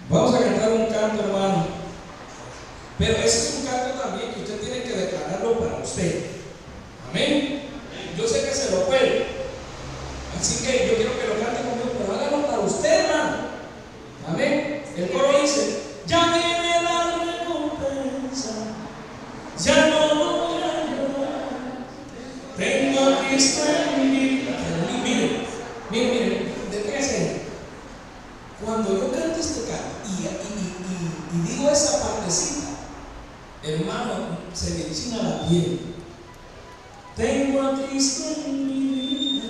Vamos a cantar un canto, hermano. Pero ese es un canto también que usted tiene que declararlo para usted. Amén. Yo sé que se lo puede. Así que yo quiero que lo cante conmigo, pero hágalo para usted, hermano. Amén. El coro dice: ya viene la recompensa, ya no voy a llorar. Tengo a Cristo en mi vida. Mire, deténgase. Cuando yo canto este canto y digo esa partecita, hermano, se me encina la piel. Tengo a Cristo en mi vida,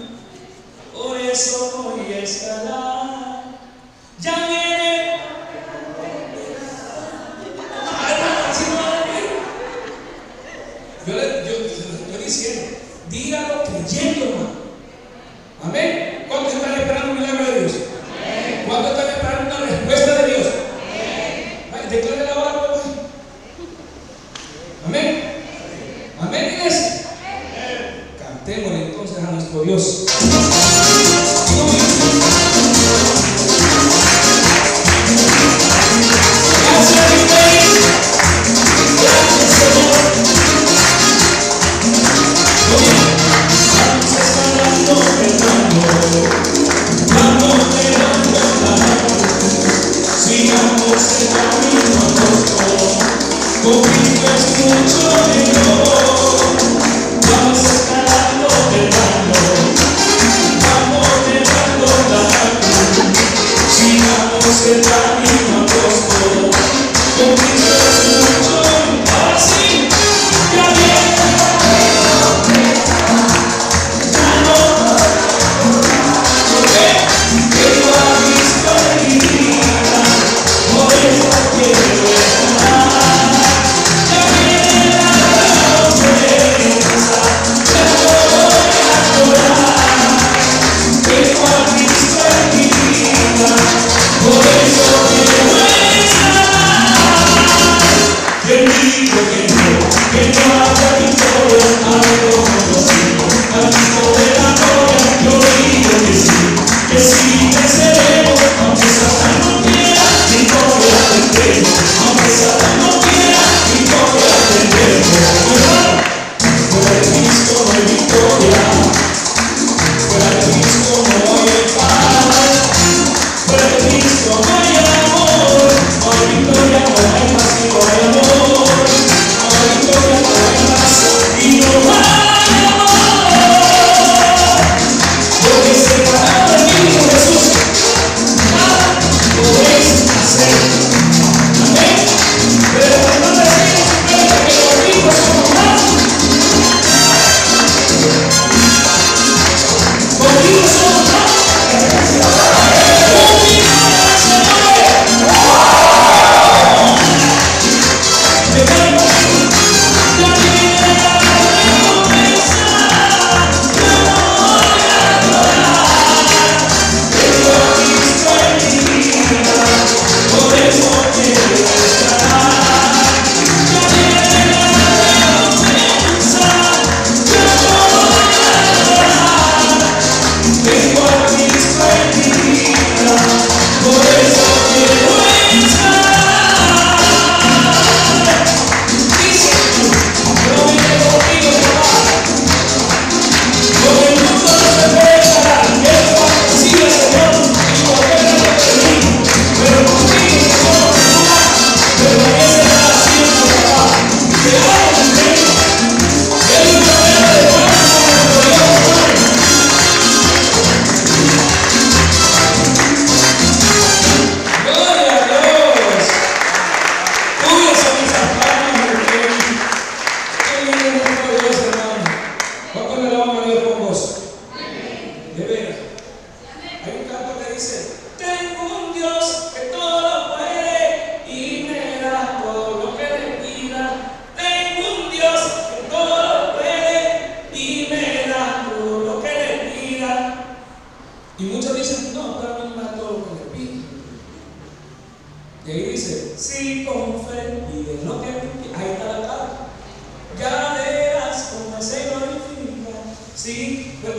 por eso voy a escalar. Ya viene. Yo le estoy diciendo, dígalo creyendo, hermano. Amén. ¿Cuántos están esperando un milagro de Dios? ¿Cuántos están esperando una respuesta de Dios? Declare la hora, por favor. Amén. Amén, iglesia. Cantémosle entonces a nuestro Dios. Gracias, mi Rey. Gracias, Señor. Vamos escalando el mundo. Vamos llegando la luz. Sigamos el camino angosto. Conmigo es mucho mejor. Vamos escalando el mundo. Vamos llegando la luz. Sigamos el camino angosto. Conmigo es mucho mejor. Ahora sí, ya viene.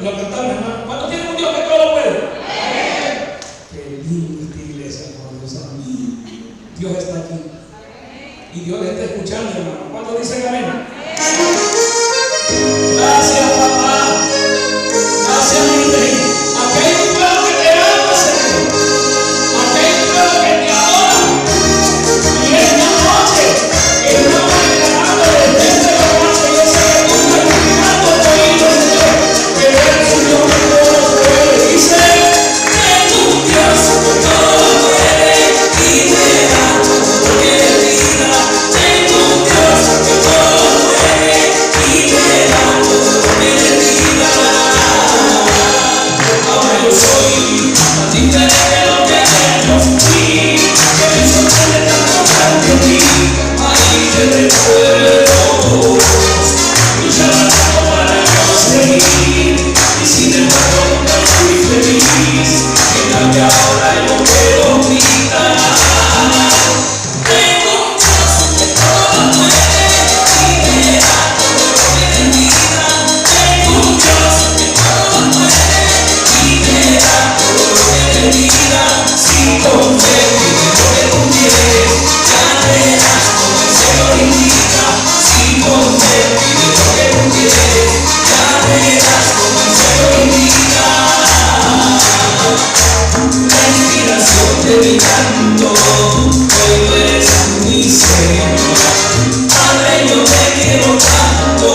Lo cantamos, hermano. ¿Cuántos tienen un Dios que todo lo puede? Qué lindo esta iglesia, por Dios mío. Dios está aquí. Y Dios le está escuchando, hermano. ¿Cuántos dicen amén? Gracias, papá. Gracias, mi rey. Aquí hay un pueblo que te ama, Señor. Aquí hay un pueblo que te adora. Y esta noche estamos declarando desde este lugar que yo sé que tú estás mirando tu oído, Señor. Que eres un Dios que todo lo puede. Dice, tengo un Dios que todo lo puede y me da todo lo que le diga. Tengo un Dios que todo lo puede y me da todo lo que le diga. Ahora yo soy más diferente de lo que yo fui, que me sorprende tanto grande en mí. Ahí te recuerdo, luchaba tanto para conseguir, y sin embargo nunca fui feliz. En cambio ahora yo quiero gritar. Tengo un Dios que todo lo puede y me da todo lo que le diga. Tengo un Dios que todo lo puede y me da todo lo que le diga. Si con fe pides lo que tú quieres, ya verás como el Señor indica. Si con fe pides lo que tú quieres, ya verás como el Señor indica. La inspiración de mi canto, hoy tú eres mi Señor. Padre, yo te quiero tanto,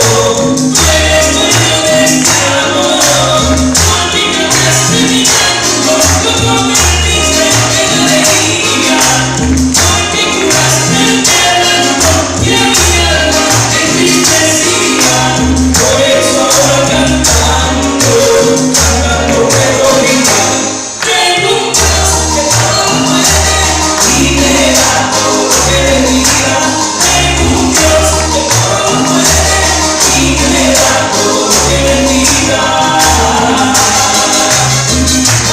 tú eres dueño de este amor. Por ti cambiaste mi canto, lo convertiste en alegría. Por ti curaste el quebranto y a mi alma entristecía. Por eso ahora cantando puedo gritar. Tengo un Dios que todo lo puede y me da todo lo que le diga. Tengo un Dios que todo lo puede y me da todo lo que le diga.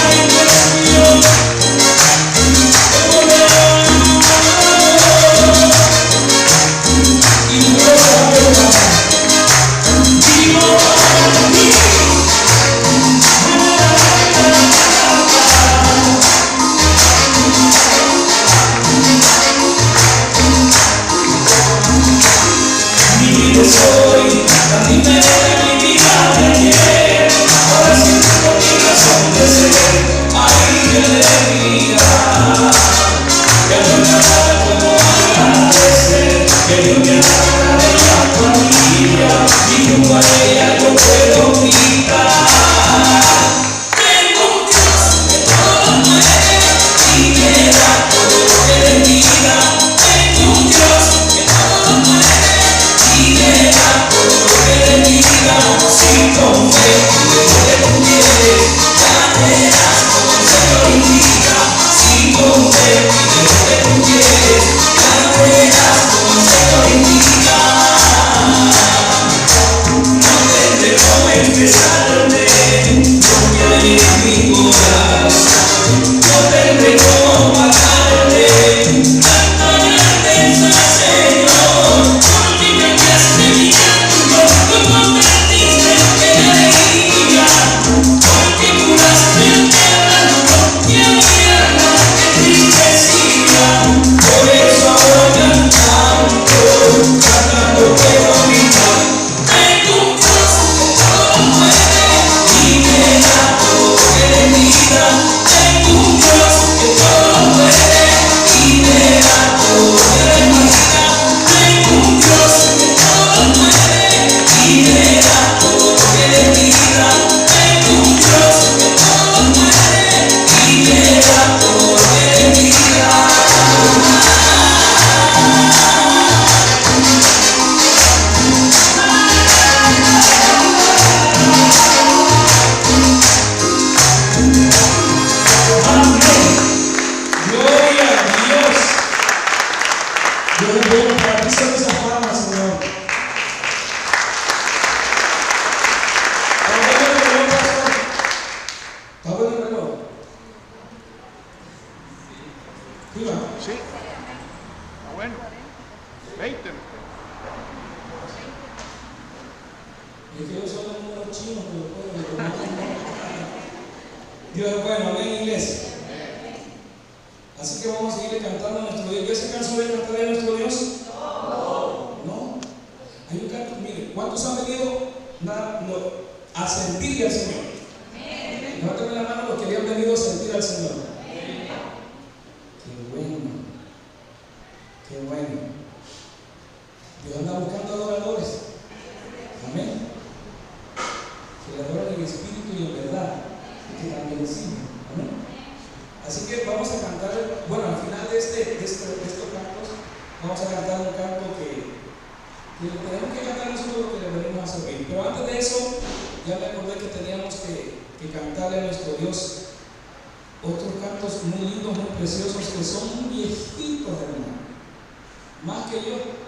Ay, Dios mío, te volveré y no lo sabes. Vivo para ti. Mi vida es hoy tan diferente a mi vida de ayer. Ahora siento por mi razón de ser. Ay, qué alegría. Ya no me nada como agradecer. Que Dios me haga de la familia y junto a ella yo puedo gritar. Tengo un Dios que todo lo puede y me da todo lo que le diga. Tengo un Dios que todo lo puede y me da todo lo que le diga. Si con fe pides lo que tú quieres, ya verás como el Señor indica. Si con fe pides lo que tú quieres, ya verás como el Señor indica. No tendré cómo expresarte lo que hay en mi corazón. No tendré cómo pagarte tanta grandeza, Señor. Porque cambiaste mi canto, lo convertiste en alegría. Porque curaste el quebranto y a mi alma entristecía. Por eso ahora cantando puedo gritar. Tengo un Dios que todo lo puede y me da todo lo que le diga. Tengo un Dios que todo lo puede y me da todo lo que le diga. Tengo un Dios que todo lo puede y me da todo lo que le diga. Tengo un Dios que todo lo puede y me da todo lo que le diga. Amén. Gloria a Dios. Dios es bueno. Para ti son esas palmas, Señor. ¿Está bueno el reloj, pastor? ¿Está bueno el reloj? ¿Sí va? Sí, está bueno. 20. Es que yo soy un número chino, pero Dios es bueno, amén, iglesia. Así que vamos a seguir cantando a nuestro Dios. ¿Ya se cansó de cantar a nuestro Dios? No. Hay un canto, mire, ¿cuántos han venido a sentir al Señor? Levanten la mano los que habían venido a sentir al Señor. Qué bueno. Qué bueno. Dios anda buscando adoradores. Amén. Que le adoran en espíritu y en verdad. Y que también sirven. Amén. Así que vamos a cantar, bueno, al final de estos cantos, vamos a cantar un canto que tenemos que cantar nosotros lo que le venimos a servir. Pero antes de eso, ya me acordé que teníamos que cantarle a nuestro Dios otros cantos muy lindos, muy preciosos, que son viejitos, hermano. Más que yo.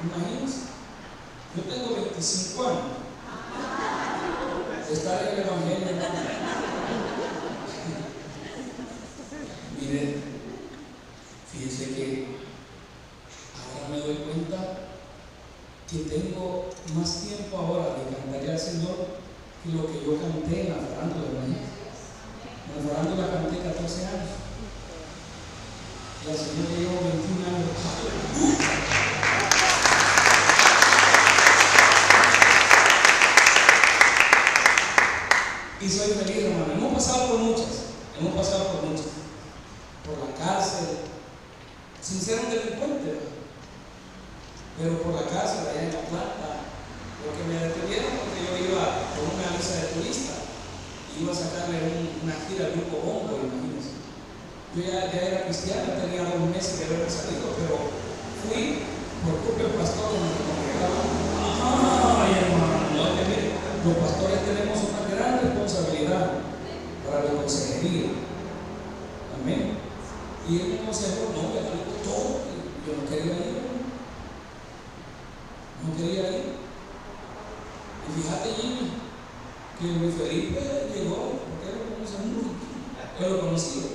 Imagínense. Yo tengo 25 años de estar en el Evangelio, hermano. Mire, fíjense que ahora me doy cuenta que tengo más tiempo ahora de cantarle al Señor que lo que yo canté en la farándula. En la farándula canté 14 años. Y al Señor le llevo 21 años. Y soy feliz, hermano. Hemos pasado por muchas. Por la cárcel, sin ser un delincuente, pero por la cárcel allá en La Plata, porque me detuvieron porque yo iba con una visa de turista y iba a sacarle una gira al grupo Bongo, imagínense. Yo ya era cristiano, tenía 2 meses de haber salido, pero fui por culpa del pastor donde me congregaba. Ay, hermano, no, que mire, los pastores tenemos una gran responsabilidad para la consejería. Amén. Y él me aconsejó, no, que dale todo. Yo no quería ir. Y fíjate, Jimmy, que Luis Felipe llegó, porque él lo conoce mucho. Él lo conocía.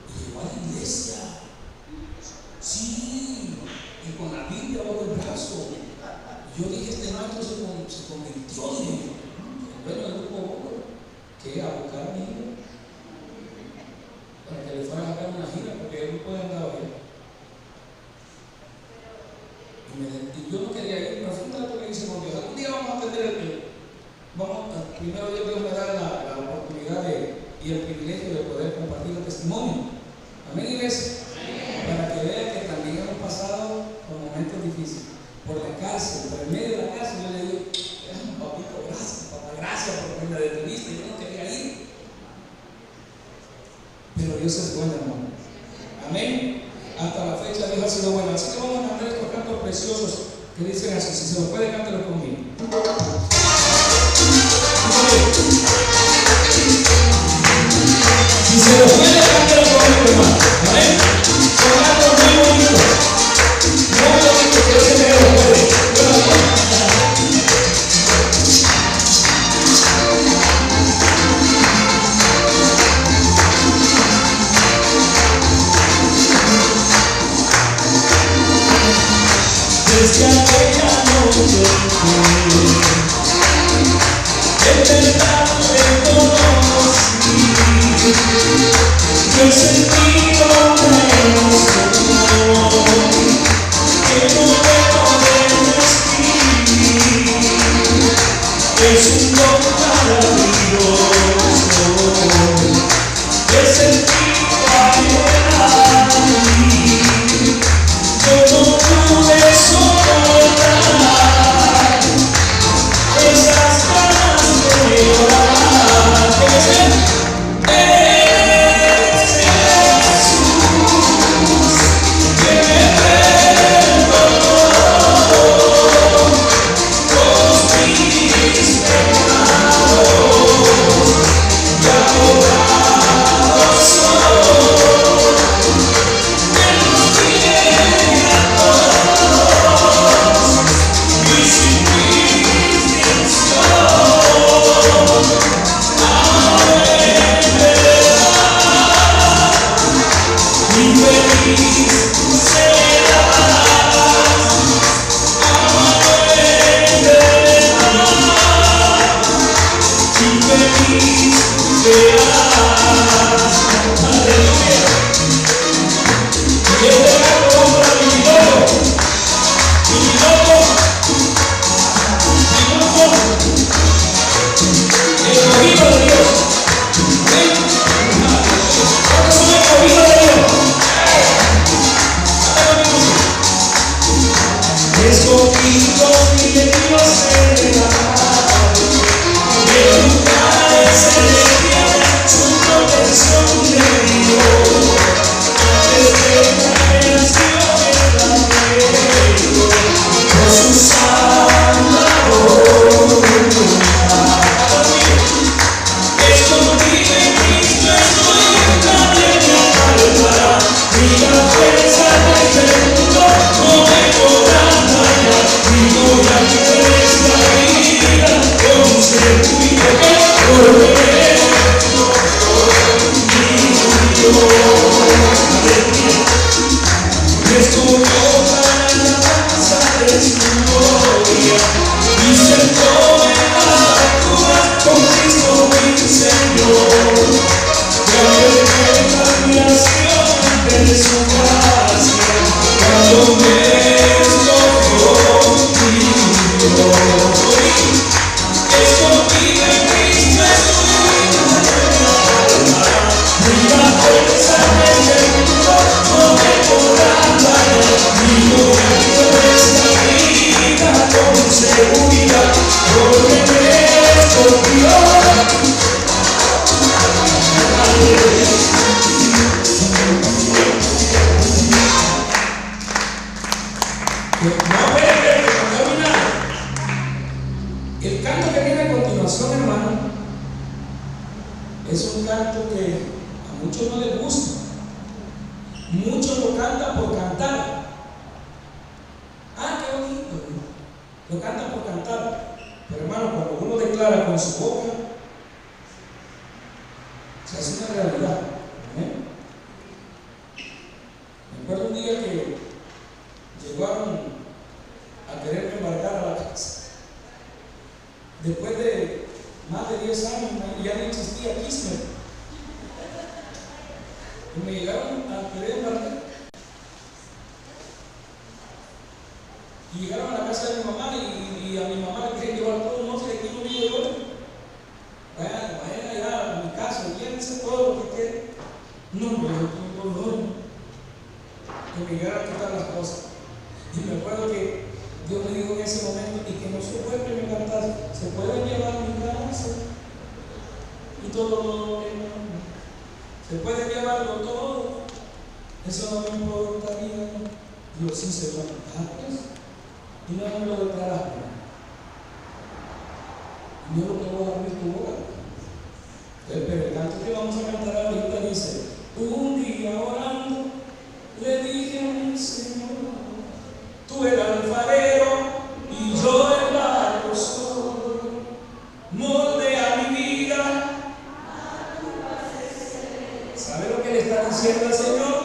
Y llegó a la iglesia. Sí. Y con la Biblia bajo el brazo. Yo dije, este maestro se convirtió, dije, el dueño del grupo, que a buscar niños para que le fuera a sacar una gira, porque él no puede andar bien. Y yo no quería ir, pero fue un trato que hice con Dios. Algún día vamos a tener primero Dios me da la oportunidad y el privilegio de poder compartir el testimonio. Amén, iglesia. Para que vean que también hemos pasado por momentos difíciles. Por la cárcel, por el medio de la cárcel, yo le digo, papito, gracias, papá, gracias porque me detuviste, yo no quería ir. Pero Dios es bueno, hermano. Amén. Hasta la fecha Dios ha sido bueno. Así que vamos a cantar estos cantos preciosos que dicen así. Si se los puede, cántalo conmigo. Si se los puede, cántalo conmigo, hermano. Amén. Son cantos muy bonitos. Muy bonitos, que ese me lo puede. Desde aquella noche en verdad te conocí, yo he sentido un emoción que no puedo describir, es un don maravilloso que sentí llegar a mí. Yo no pude soportar esas ganas de llorar. Ese es Jesús. su gracia, cuando me escogió y yo escogí en Cristo y la fuerza del mundo no me podrá parar, y yo vivo esta vida con seguridad, porque me escogió. El canto que viene a continuación, hermano, es un canto que a muchos no les gusta. Muchos lo cantan por cantar. Ah, qué bonito. Lo cantan por cantar. Pero hermano, cuando uno declara con su boca, se hace una realidad. Me acuerdo un día que llegaron a quererme embarcar a la casa. Después de más de 10 años ya no existía Kismet. Y me llegaron a querer embarcar. Y llegaron a la casa de mi mamá y a mi mamá le querían llevar todo. No sé de qué no vivo yo. Vayan allá a mi casa, llévense todo lo que quede. No, pero yo tengo dolor. Que me llegaron a quitar las cosas. Y me acuerdo que Dios me dijo en ese momento, y que no se puede me encantar, se pueden llevar mi casa y todo lo que se puede llevarlo todo, eso no me importaría. Dios sí se lo antes y no me lo declaraste. Yo no te voy a abrir tu boca. Pero el canto que vamos a cantar ahorita dice: un día orando le dije a mi Señor, tú eres alfarero y yo el barro soy, moldea mi vida. ¿Sabe lo que le está diciendo al Señor?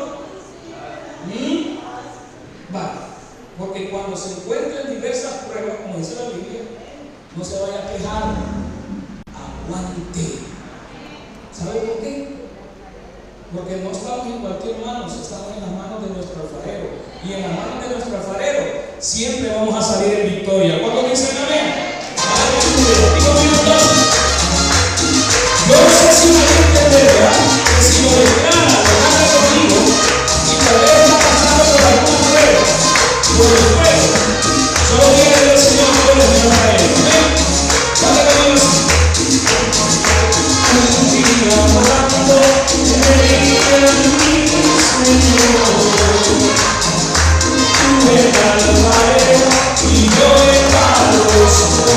Va, porque cuando se encuentren diversas pruebas, como dice la Biblia, no se vaya a quejar, aguante. ¿Sabe por qué? Porque no estamos en cualquier mano, estamos en las manos de nuestro alfarero. Y en las manos de nuestro alfarero siempre vamos a salir en victoria. ¿Cuántos dicen amén? Aleluya. Digo mi Dios. Yo no sé si una gente verá que si lo declara, lo haga conmigo, y tal vez está pasando por alguna prueba, por el fuego, solo dígale al Señor que le llama a él. Amén. Dale conmigo así. Un día orando, le dije a mi Señor, tú eres alfarero y yo el barro soy,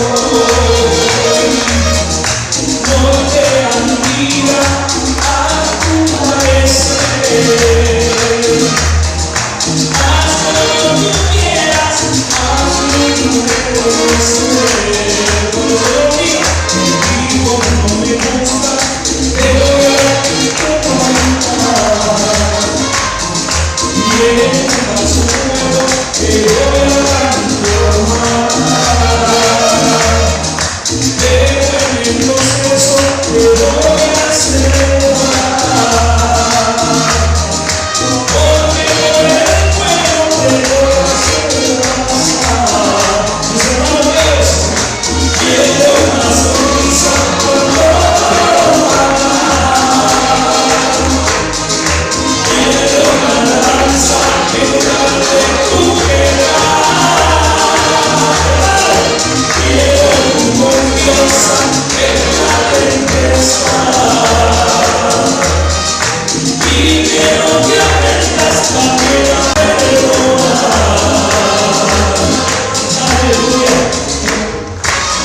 moldea mi vida a tu parecer, haz como tú quieras, hazlo tu parecer. Cuando te lo diga, te digo no me gusta, pero yo te cantar. Y en tu paso te voy a transformar, pero en el proceso te voy a celebrar, porque por el fuego te voy a hacer pasar. Mis hermanos, quiero una sonrisa cuando quiero una danza que cante tu querer, quiero tu confianza que la empezar, y quiero que aprendas también a perdonar. Aleluya.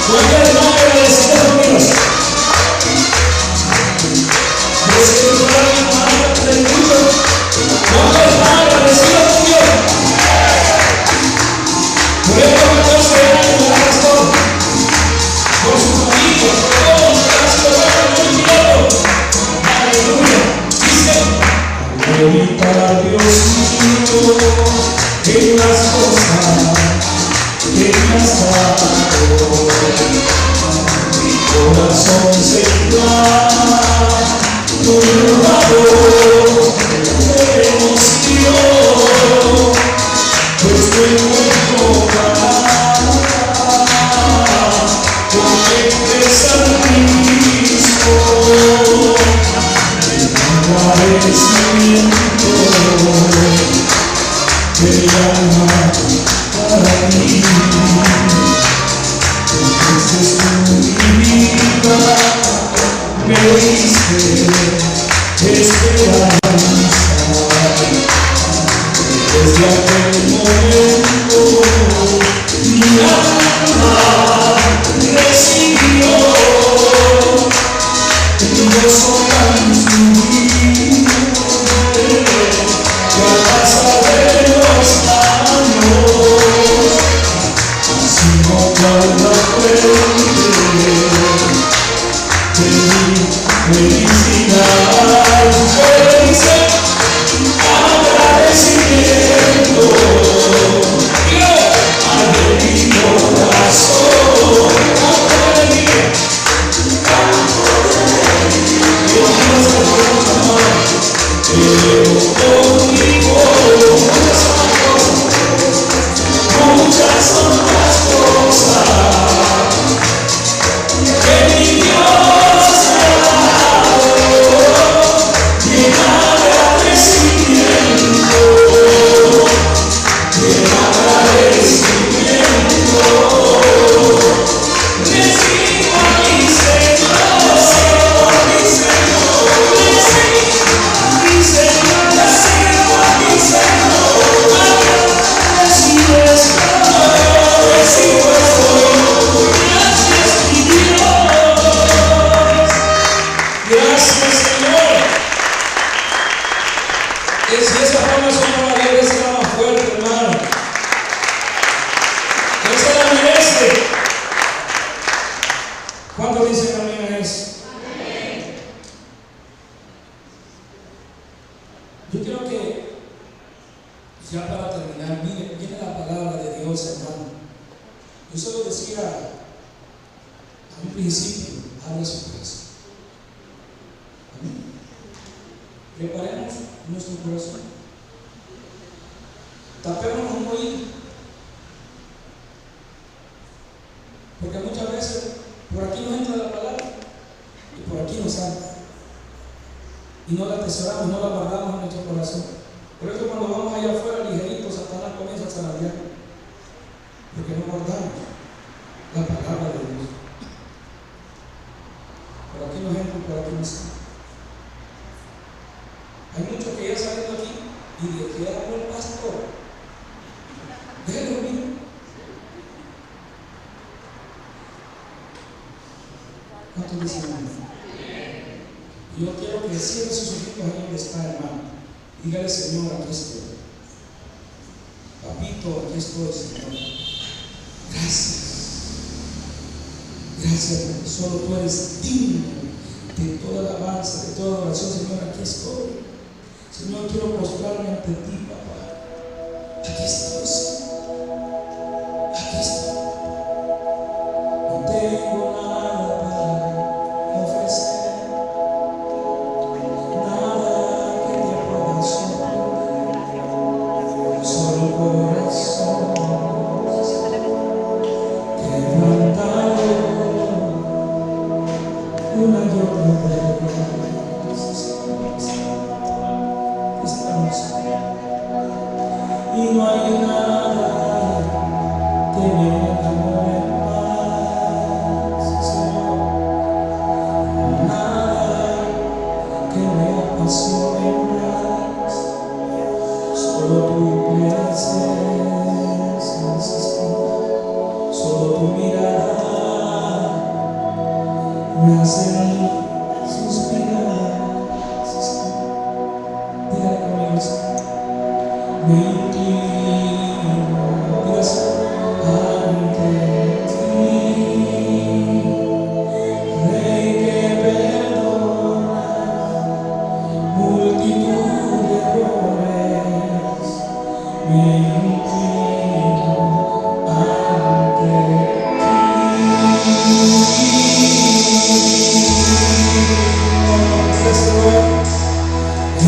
¿Cuántos hermanos agradecidos conmigo? Desde que tú eres mi hermano del mundo, ¿cuántos hermanos agradecidos conmigo? Por estos 14 años de pastor, por sus amigos, por todos los que han sido buenos en el piloto. Aleluya. Dice: ahorita Dios mío, en las cosas que me has dado, mi corazón se clama, tu valor, Yo quiero que cierre sus ojitos ahí donde está, hermano. Dígale, Señor, aquí estoy. Papito, aquí estoy, Señor. Gracias. Gracias, porque solo tú eres digno de toda alabanza, de toda oración, Señor. Aquí estoy. Señor, quiero postrarme ante ti, papá. Aquí estoy, Señor. Aquí estoy. No tengo nada para ofrecer.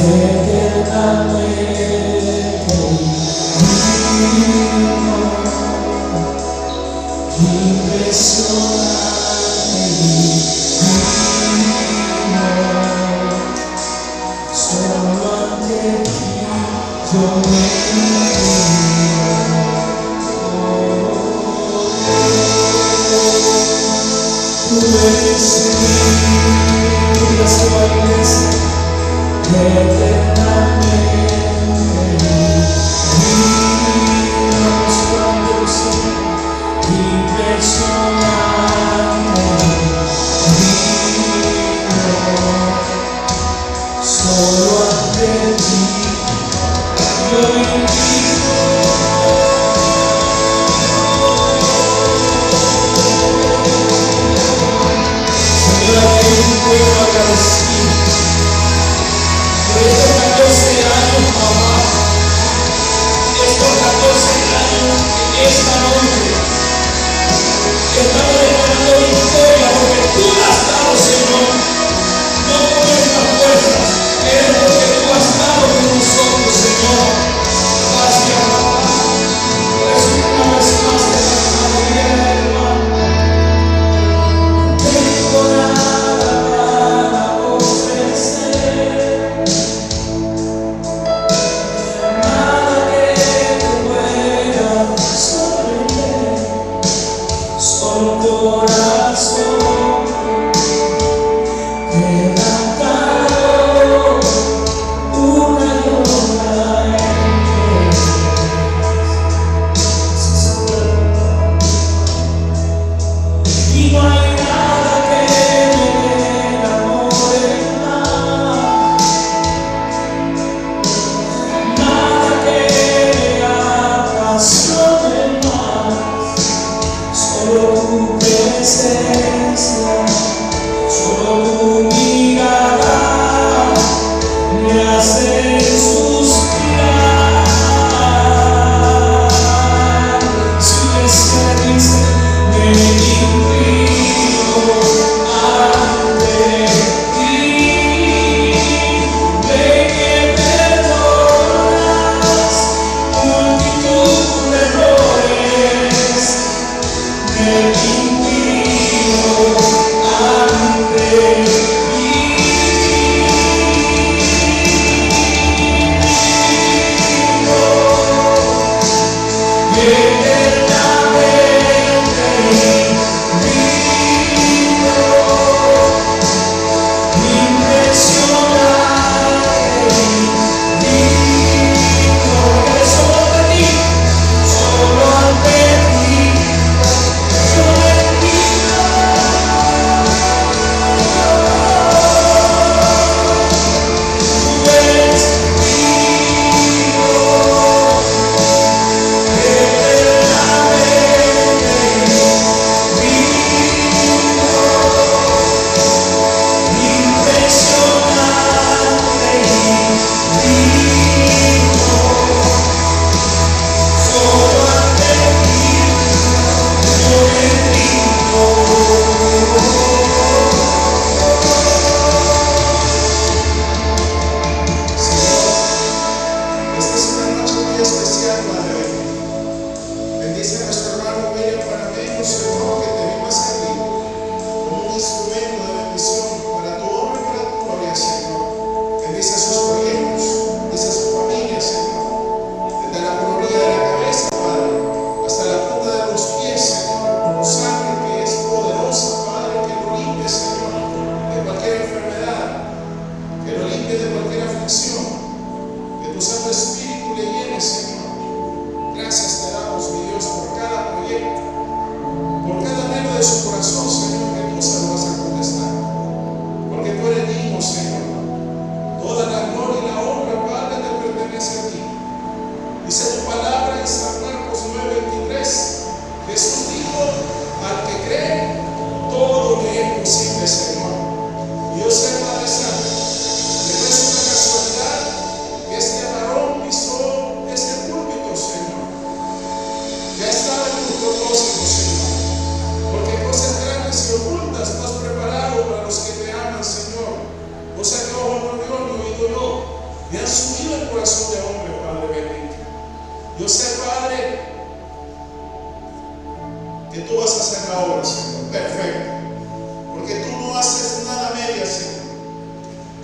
Eternamente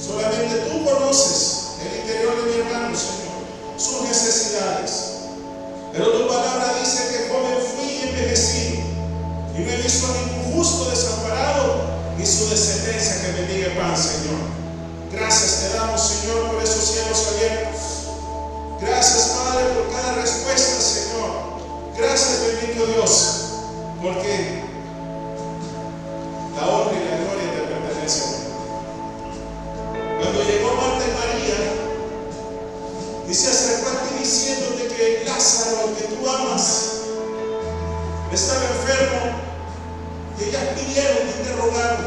Solamente tú conoces el interior de mi hermano, Señor, sus necesidades. necesidades. Pero tu palabra dice que joven fui y envejecí, y no he visto a ningún justo desamparado, ni su descendencia que bendiga pan, Señor. Gracias te damos, Señor, por esos cielos abiertos. Gracias, Padre, por cada respuesta, Señor. Gracias, bendito Dios, porque la honra y la gloria te pertenece a ti. Cuando llegó Marta y María, y se acercó a ti diciéndote que Lázaro, al que tú amas, estaba enfermo, y ellas pidieron y te rogaron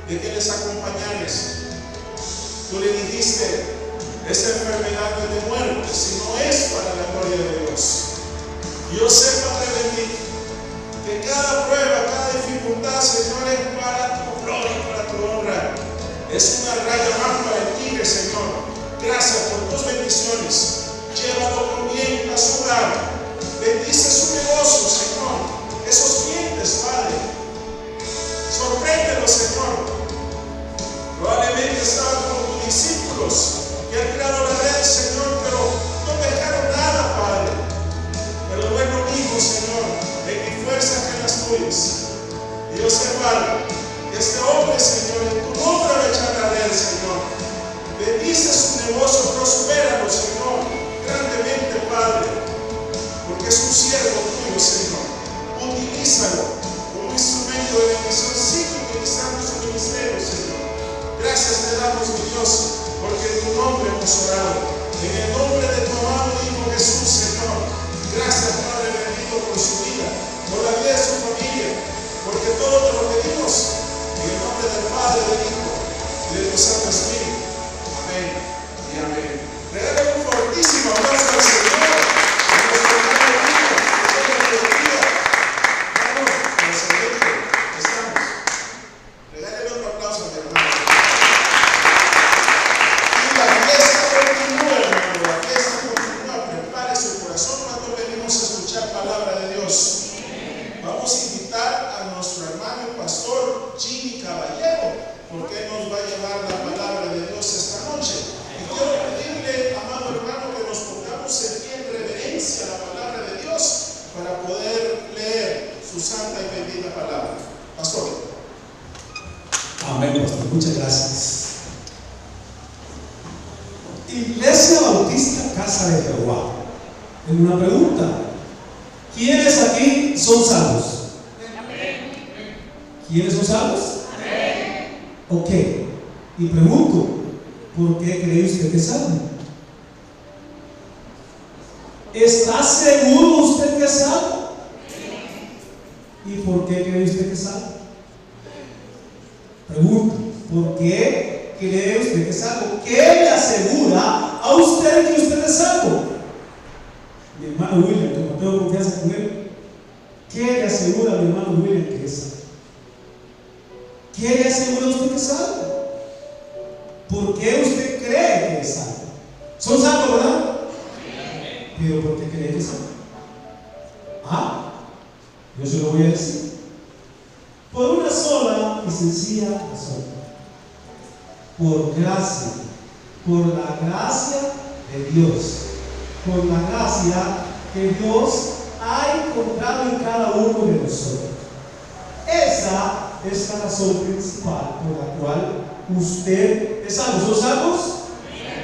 de que les acompañares. Tú le dijiste: esa enfermedad no es de muerte, sino es para la gloria de Dios. Yo sé, Padre bendito, que cada prueba, cada dificultad, Señor, es para tu gloria y para tu honra. Es una raya más para el tigre, Señor. Gracias por tus bendiciones. Llévalo con bien a su hogar. Bendice su negocio, Señor. Esos clientes, Padre. Sorpréndelo, Señor. Probablemente estaban con tus discípulos que han tirado la red, Señor, pero no dejaron nada, Padre. Pero no es lo mismo, Señor, en mi fuerza que en las tuyas. Y yo sé, Padre, que este hombre, Señor, en tu nombre va a echar la red, Señor. Bendice su negocio, prospéralo, Señor, grandemente, Padre, porque es un siervo tuyo, Señor. Utilízalo como instrumento de bendición. Sigue utilizando su ministerio, Señor. Gracias te damos, mi Dios, porque en tu nombre hemos orado. En el nombre de tu amado Hijo Jesús, Señor. Gracias, Padre bendito, por su vida, por la vida de su familia, porque todo te lo pedimos en el nombre del Padre, del Hijo y del Santo Espíritu. Amén y amén. Regálale un fortísimo aplauso al Señor. A nuestro hermano Hijo, que Dios le bendiga. Vamos, excelente, estamos. Regálale otro aplauso a mi hermano. Y la fiesta continúa, hermano, la fiesta continúa. Prepare su corazón cuando venimos a escuchar palabra de Dios. Vamos a invitar a nuestro hermano y pastor Jimmy Caballero, porque nos va a llevar la palabra de Dios esta noche. Y quiero pedirle, amado hermano, que nos pongamos en pie en reverencia a la palabra de Dios para poder leer su santa y bendita palabra. Pastor. Amén, pastor. Muchas gracias. Iglesia Bautista Casa de Jehová. Tengo una pregunta. ¿Quiénes aquí son salvos? ¿Quiénes son salvos? Ok. Y pregunto, ¿por qué cree usted que es salvo? ¿Está seguro usted que es salvo? ¿Y por qué cree usted que es salvo? Pregunto, ¿por qué cree usted que es salvo? ¿Qué le asegura a usted que usted es salvo? Mi hermano William, como tengo confianza con él, ¿qué le asegura a mi hermano William que es salvo? ¿Qué le asegura a usted que es salvo? ¿Por qué usted cree que es salvo? ¿Son salvos, verdad? ¿Pero por qué cree que es salvo? Yo se lo voy a decir. Por una sola y sencilla razón. Por gracia. Por la gracia de Dios. Por la gracia que Dios ha encontrado en cada uno de nosotros. Esa es la razón principal por la cual usted es salvo. ¿Son salvos?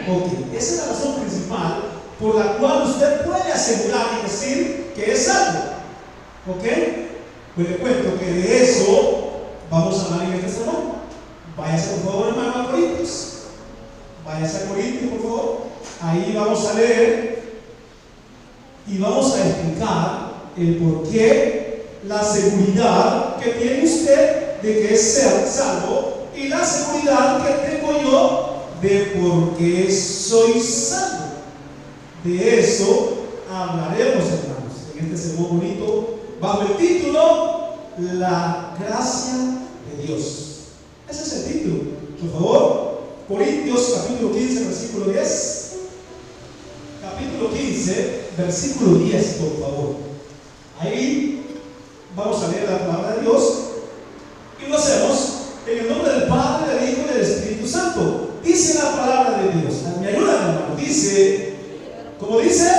Ok, esa es la razón principal por la cual usted puede asegurar y decir que es salvo. ¿Ok? Pues le cuento que de eso vamos a hablar en este sermón. Váyase por favor, hermano, a Corintios. Váyase a Corintios, por favor. Ahí vamos a leer y vamos a explicar el por qué, la seguridad que tiene usted de que es salvo y la seguridad que tengo yo de por qué soy salvo. De eso hablaremos, hermanos, en este sermón bonito, bajo el título La gracia de Dios. Ese es el título. Por favor, Corintios capítulo 15, versículo 10. Capítulo 15, versículo 10, por favor. Ahí vamos a leer la palabra de Dios y lo hacemos en el nombre del Padre, del Hijo y del Espíritu Santo. Dice la palabra de Dios. Me ayudan, hermano. Dice, ¿cómo dice?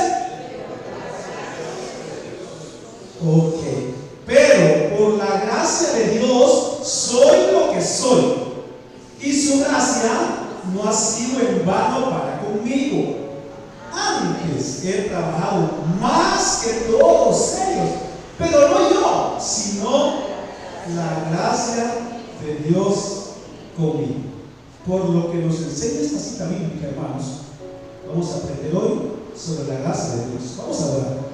Ok. Pero por la gracia de Dios soy lo que soy. Y su gracia no ha sido en vano para conmigo. Antes he trabajado más que todos ellos, pero no yo, sino la gracia de Dios conmigo. Por lo que nos enseña esta cita bíblica, hermanos, vamos a aprender hoy sobre la gracia de Dios. Vamos a orar.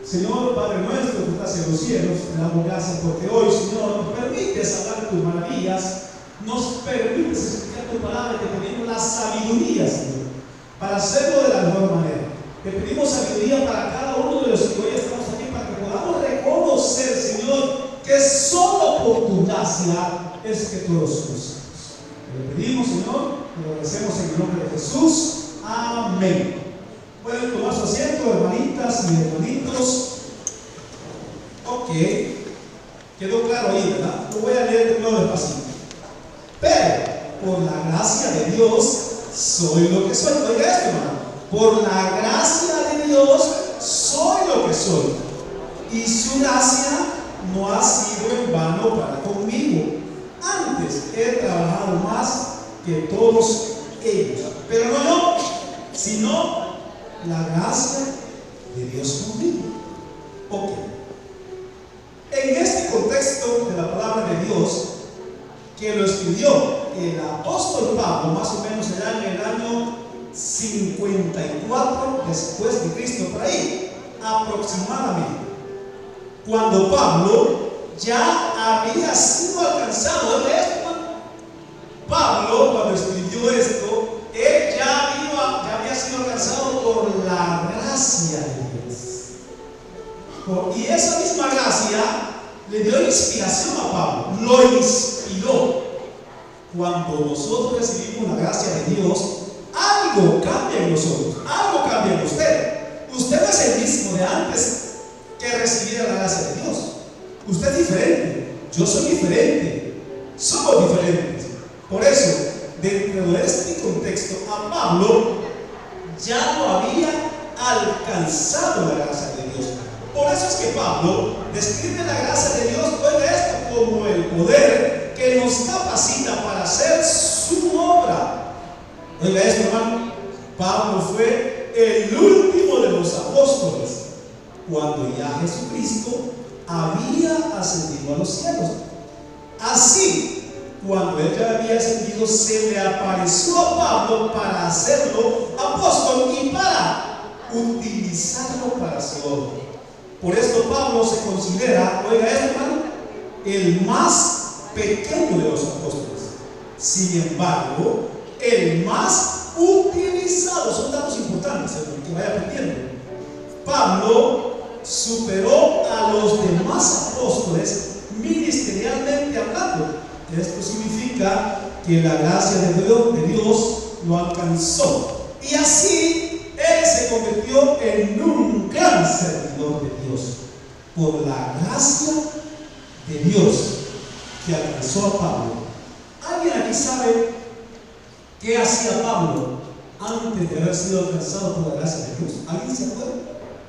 Señor Padre nuestro que estás en los cielos, te damos gracias porque hoy, Señor, nos permites hablar de tus maravillas, nos permites escuchar tu palabra. Te pedimos la sabiduría, Señor, para hacerlo de la mejor manera. Te pedimos sabiduría para cada uno de los que hoy estamos aquí, para que podamos reconocer, Señor, que solo por tu gracia es que todos somos. Te lo pedimos, Señor, te lo agradecemos en el nombre de Jesús. Amén. Pueden tomar su asiento, hermanitas y hermanitos. Ok, quedó claro ahí, ¿verdad? Lo voy a leer de nuevo despacito. Pero por la gracia de Dios soy lo que soy. Oiga esto, hermano. Por la gracia de Dios soy lo que soy. Y su gracia no ha sido en vano para conmigo. Antes he trabajado más que todos ellos. Pero no yo, sino la gracia de Dios conmigo. Ok. En este contexto de la palabra de Dios, que lo escribió el apóstol Pablo, más o menos allá en el año 54 después de Cristo, por ahí, aproximadamente, cuando Pablo ya había sido alcanzado. ¿De esto? Pablo, cuando escribió esto, él ya había sido alcanzado por la gracia de Dios. Y esa misma gracia le dio inspiración a Pablo, lo inspiró. Cuando nosotros recibimos la gracia de Dios, algo cambia en nosotros, algo cambia en usted. Usted no es el mismo de antes que recibiera la gracia de Dios. Usted es diferente, yo soy diferente, somos diferentes. Por eso, dentro de este contexto, a Pablo ya lo había alcanzado la gracia de Dios. Por eso es que Pablo describe la gracia de Dios, oiga esto, como el poder que nos capacita para hacer su obra. Oiga esto, hermano. Pablo fue el último de los apóstoles cuando ya Jesucristo había ascendido a los cielos. Así, cuando él ya había ascendido, se le apareció a Pablo para hacerlo apóstol y para utilizarlo para su obra. Por esto Pablo se considera, oiga esto, hermano, el más pequeño de los apóstoles. Sin embargo, el más utilizado. Son datos importantes, hermano, que vaya aprendiendo. Pablo superó a los demás apóstoles ministerialmente hablando. Esto significa que la gracia de Dios lo alcanzó, y así él se convirtió en un gran servidor de Dios por la gracia de Dios que alcanzó a Pablo. ¿Alguien aquí sabe qué hacía Pablo antes de haber sido alcanzado por la gracia de Dios? ¿Alguien se acuerda?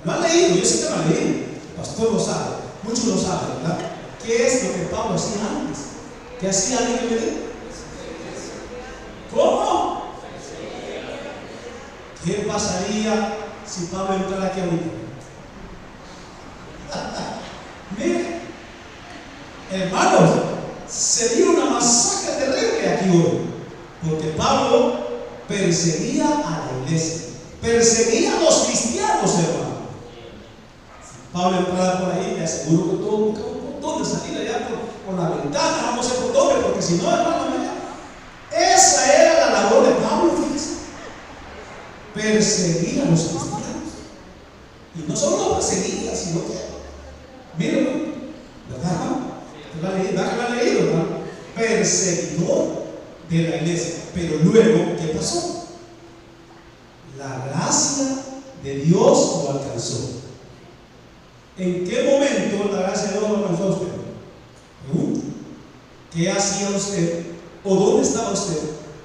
Lo han leído, yo sé que lo han leído, el pastor lo sabe, muchos lo saben, ¿verdad? ¿Qué es lo que Pablo hacía antes? ¿Qué hacía? ¿Alguien que me diga? ¿Cómo? ¿Qué pasaría si Pablo entrara aquí ahorita? Miren, hermanos, sería una masacre terrible aquí hoy, porque Pablo perseguía a la iglesia, perseguía a los cristianos, hermanos. Pablo entraba por ahí, le aseguro que todo buscaba un montón de salir allá por la ventana, vamos a hacer por doble, porque si no, hermano, esa era la labor de Pablo, fíjense. Perseguir a los cristianos. Y no solo los perseguía, sino que, miren, ¿verdad, hermano? ¿Verdad que lo ha leído, hermano? Perseguidor de la iglesia. Pero luego, ¿qué pasó? La gracia de Dios lo alcanzó. ¿En qué momento la gracia de Dios lo alcanzó a usted? ¿Qué hacía usted o dónde estaba usted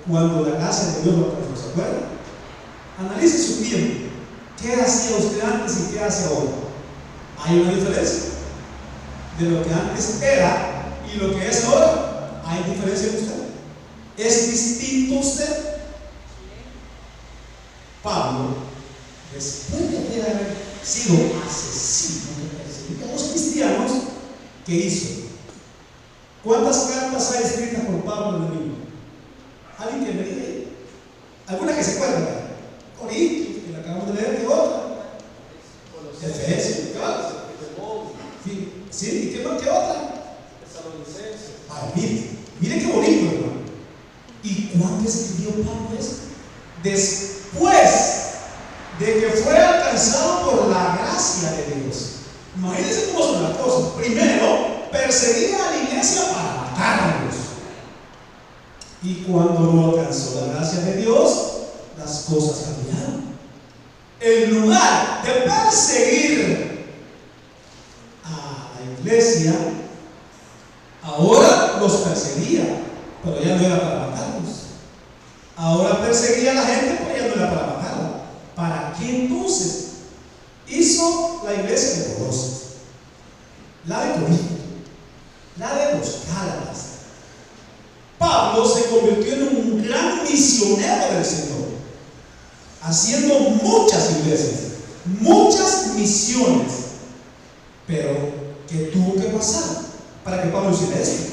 cuando la gracia de Dios lo alcanzó? ¿Se acuerda? Analice su tiempo. ¿Qué hacía usted antes y qué hace ahora? ¿Hay una diferencia? de lo que antes era y lo que es ahora? ¿Hay diferencia en usted? ¿Es distinto usted? Pablo, después de haber sido asesino de los cristianos, ¿qué hizo? ¿Cuántas cartas hay escritas por Pablo en el libro? ¿Alguien que me diga ahí? ¿Alguna que se acuerda? Corintios, que la acabamos de leer, ¿qué otra? Efesios, ¿qué otra? Sí, ¿y qué más? ¿Qué otra? Mire qué bonito, hermano. ¿Y cuándo escribió Pablo eso? Después de que fue alcanzado por la gracia de Dios. Imagínense cómo son las cosas. Primero, perseguía a la iglesia para matarlos. Y cuando lo alcanzó la gracia de Dios, las cosas cambiaron. En lugar de perseguir a la iglesia, ahora los perseguía, pero ya no era para matarlos. Ahora perseguía a la gente, pero ya no era para matarla. ¿Para qué entonces hizo la iglesia de Colosas, la de Corinto, la de los Gálatas? Pablo se convirtió en un gran misionero del Señor, haciendo muchas iglesias, muchas misiones. Pero ¿qué tuvo que pasar para que Pablo hiciera esto?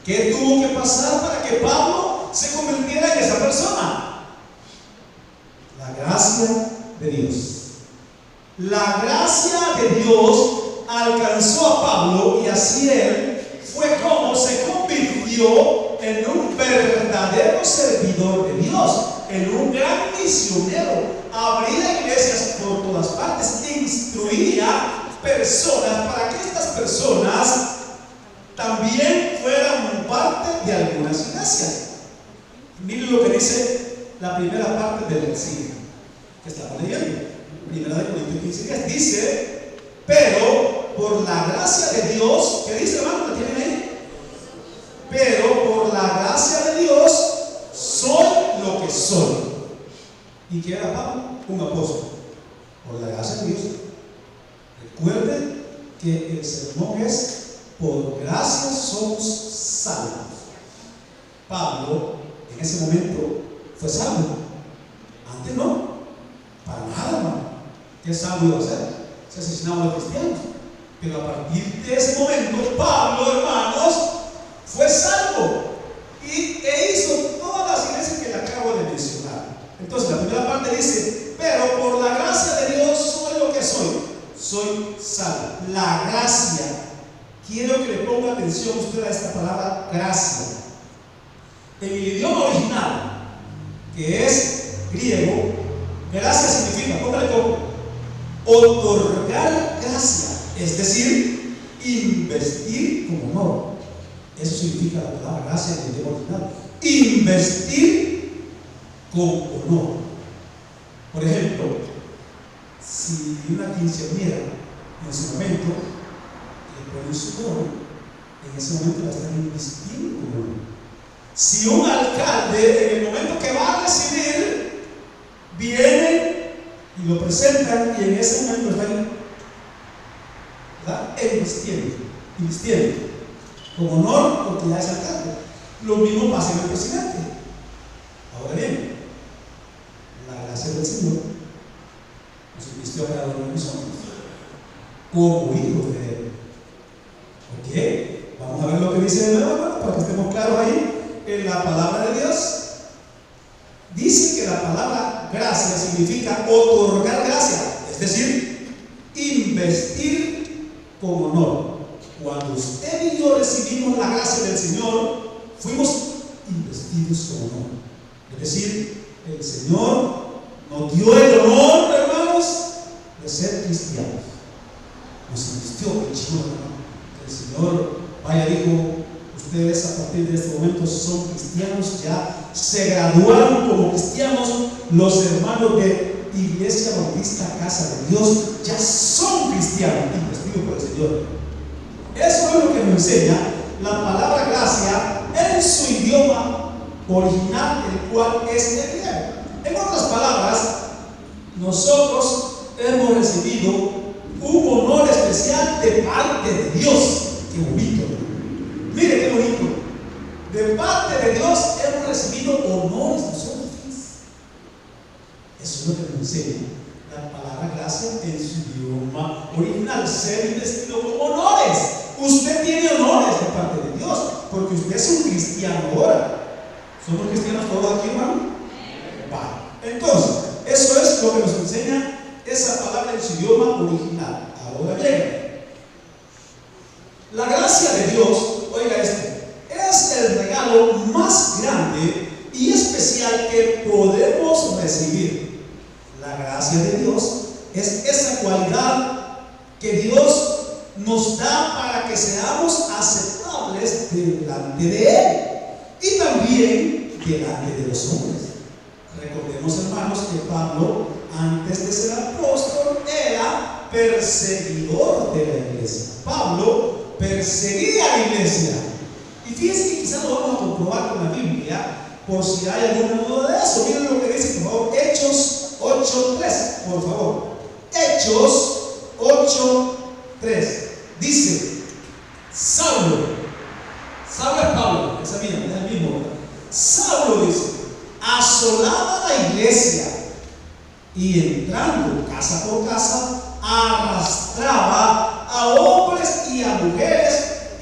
¿Qué tuvo que pasar para que Pablo se convirtiera en esa persona? La gracia de Dios. La gracia de Dios alcanzó a Pablo y así él fue como se convirtió en un verdadero servidor de Dios, en un gran misionero. Abría iglesias por todas partes e instruía personas para que estas personas también fueran parte de algunas iglesias. Miren lo que dice la primera parte del versículo que estamos leyendo. Primera de Corintios 15:10 dice: pero por la gracia de Dios, ¿qué dice, hermano? ¿La tienen ahí? Pero por la gracia de Dios soy lo que soy. ¿Y qué era Pablo? Un apóstol. Por la gracia de Dios. Recuerden que el sermón es: por gracia somos salvos. Pablo en ese momento fue salvo. Antes no, para nada, hermano. ¿Qué salvo iba a ser? Se asesinaban a los cristianos. Pero a partir de ese momento, Pablo, hermanos, fue salvo e hizo todas las iglesias que le acabo de mencionar. Entonces, la primera parte dice: pero por la gracia de Dios soy lo que soy salvo. La gracia. Quiero que le ponga atención usted a esta palabra gracia. En el idioma original, que es griego, gracia significa, póngale como, otorgar gracia, es decir, investir con honor. Eso significa la palabra gracia en el idioma original. Investir con honor. Por ejemplo, si una quinceañera en su momento le pone su honor, en ese momento la están invirtiendo con honor. Si un alcalde en el momento que va a recibir viene y lo presentan y en ese momento están invirtiendo con honor porque ya es alcalde. Lo mismo pasa en el presidente. Ahora bien, la gracia del Señor nos invirtió a cada uno de nosotros como hijos de Él. ¿Ok? Vamos a ver lo que dice de nuevo, hermano, para que estemos claros ahí. En la palabra de Dios dice que la palabra gracia significa otorgar gracia, es decir, investir con honor. Cuando usted y yo recibimos la gracia del Señor, fuimos investidos con honor. Es decir, el Señor nos dio el honor, hermanos, de ser cristianos. Nos invistió el Señor. El Señor, vaya, dijo: ustedes a partir de este momento son cristianos, ya se graduaron como cristianos. Los hermanos de Iglesia Bautista Casa de Dios ya son cristianos, investidos por el Señor. Eso es lo que nos enseña la palabra gracia en su idioma original, el cual es el griego. En otras palabras, nosotros hemos recibido un honor especial de parte de Dios. gracia en su idioma original, ser investido con honores. Usted tiene honores de parte de Dios, porque usted es un cristiano ahora. ¿Somos cristianos todos aquí, hermano? Vale. Entonces, eso es lo que nos enseña esa palabra en su idioma original. Ahora bien, la gracia de Dios, oiga esto, es el regalo más grande y especial que podemos recibir. La gracia de Dios es esa cualidad que Dios nos da para que seamos aceptables delante de Él y también delante de los hombres. Recordemos, hermanos, que Pablo, antes de ser apóstol, era perseguidor de la iglesia. Pablo perseguía a la iglesia. Y fíjense que quizás lo vamos a comprobar con la Biblia, por si hay alguna duda de eso. Miren lo que dice, por favor, Hechos 8:3, por favor. Hechos 8:3. Dice, Saulo es Pablo, examina, es el mismo. Saulo dice, asolaba la iglesia y entrando casa por casa, arrastraba a hombres y a mujeres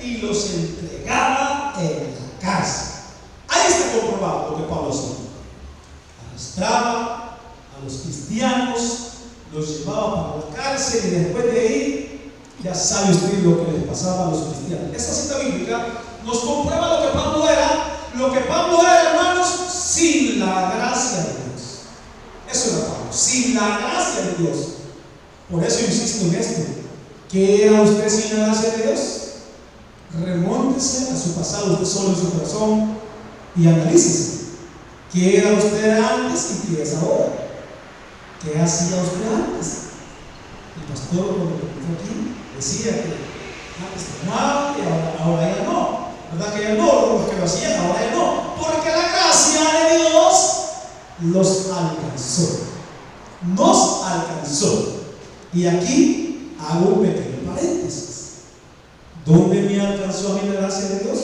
y los entregaba en la cárcel. Ahí está comprobado lo que Pablo hacía. Arrastraba a los cristianos, los llevaba para la cárcel y después de ahí, ya sabe usted lo que les pasaba a los cristianos. Esta cita bíblica nos comprueba lo que Pablo era, hermanos, sin la gracia de Dios. Eso era Pablo, sin la gracia de Dios. Por eso insisto en esto. ¿Qué era usted sin la gracia de Dios? Remóntese a su pasado, usted solo en su corazón, y analícese. ¿Qué era usted antes y qué es ahora? ¿Qué hacía usted antes? El pastor, cuando me aquí, decía que antes tomaba y ahora ya no. ¿Verdad que ya no? Los que lo hacían ahora ya no. Porque la gracia de Dios los alcanzó. Nos alcanzó. Y aquí hago un pequeño paréntesis. ¿Dónde me alcanzó a mí la gracia de Dios?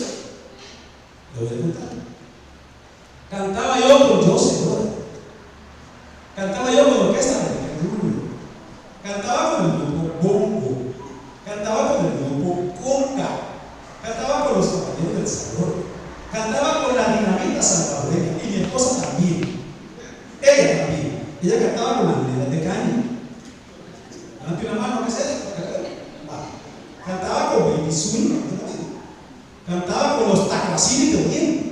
Lo voy a contar. Cantaba yo con José, ¿no? Cantaba yo con orquesta, cantaba con el grupo Bongo, cantaba con el grupo Conga, cantaba con los Caballeros del Salvador, cantaba con la Dinamita salvadoreña y mi esposa también. Ella también. Ella cantaba con las monedas de caña. Levante una mano, ¿qué es eso? Cantaba con Baby Swing, cantaba con los Tacuacini de Oriente.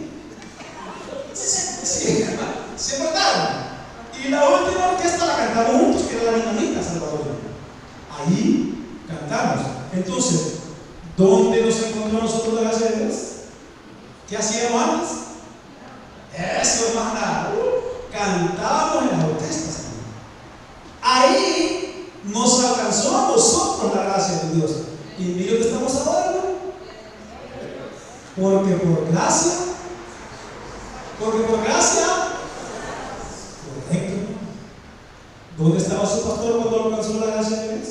Sí, es verdad. Y la última orquesta la cantamos juntos, que era la Dinamita salvadoreña. Ahí cantamos. Entonces, ¿dónde nos encontró nosotros la gracia de Dios? ¿Qué hacíamos antes? Eso, hermana. Cantábamos en las orquestas. Ahí nos alcanzó a nosotros la gracia de Dios. ¿Y mire dónde estamos ahora, hermano? Porque por gracia. Correcto. ¿Dónde estaba su pastor cuando alcanzó la gracia de Dios?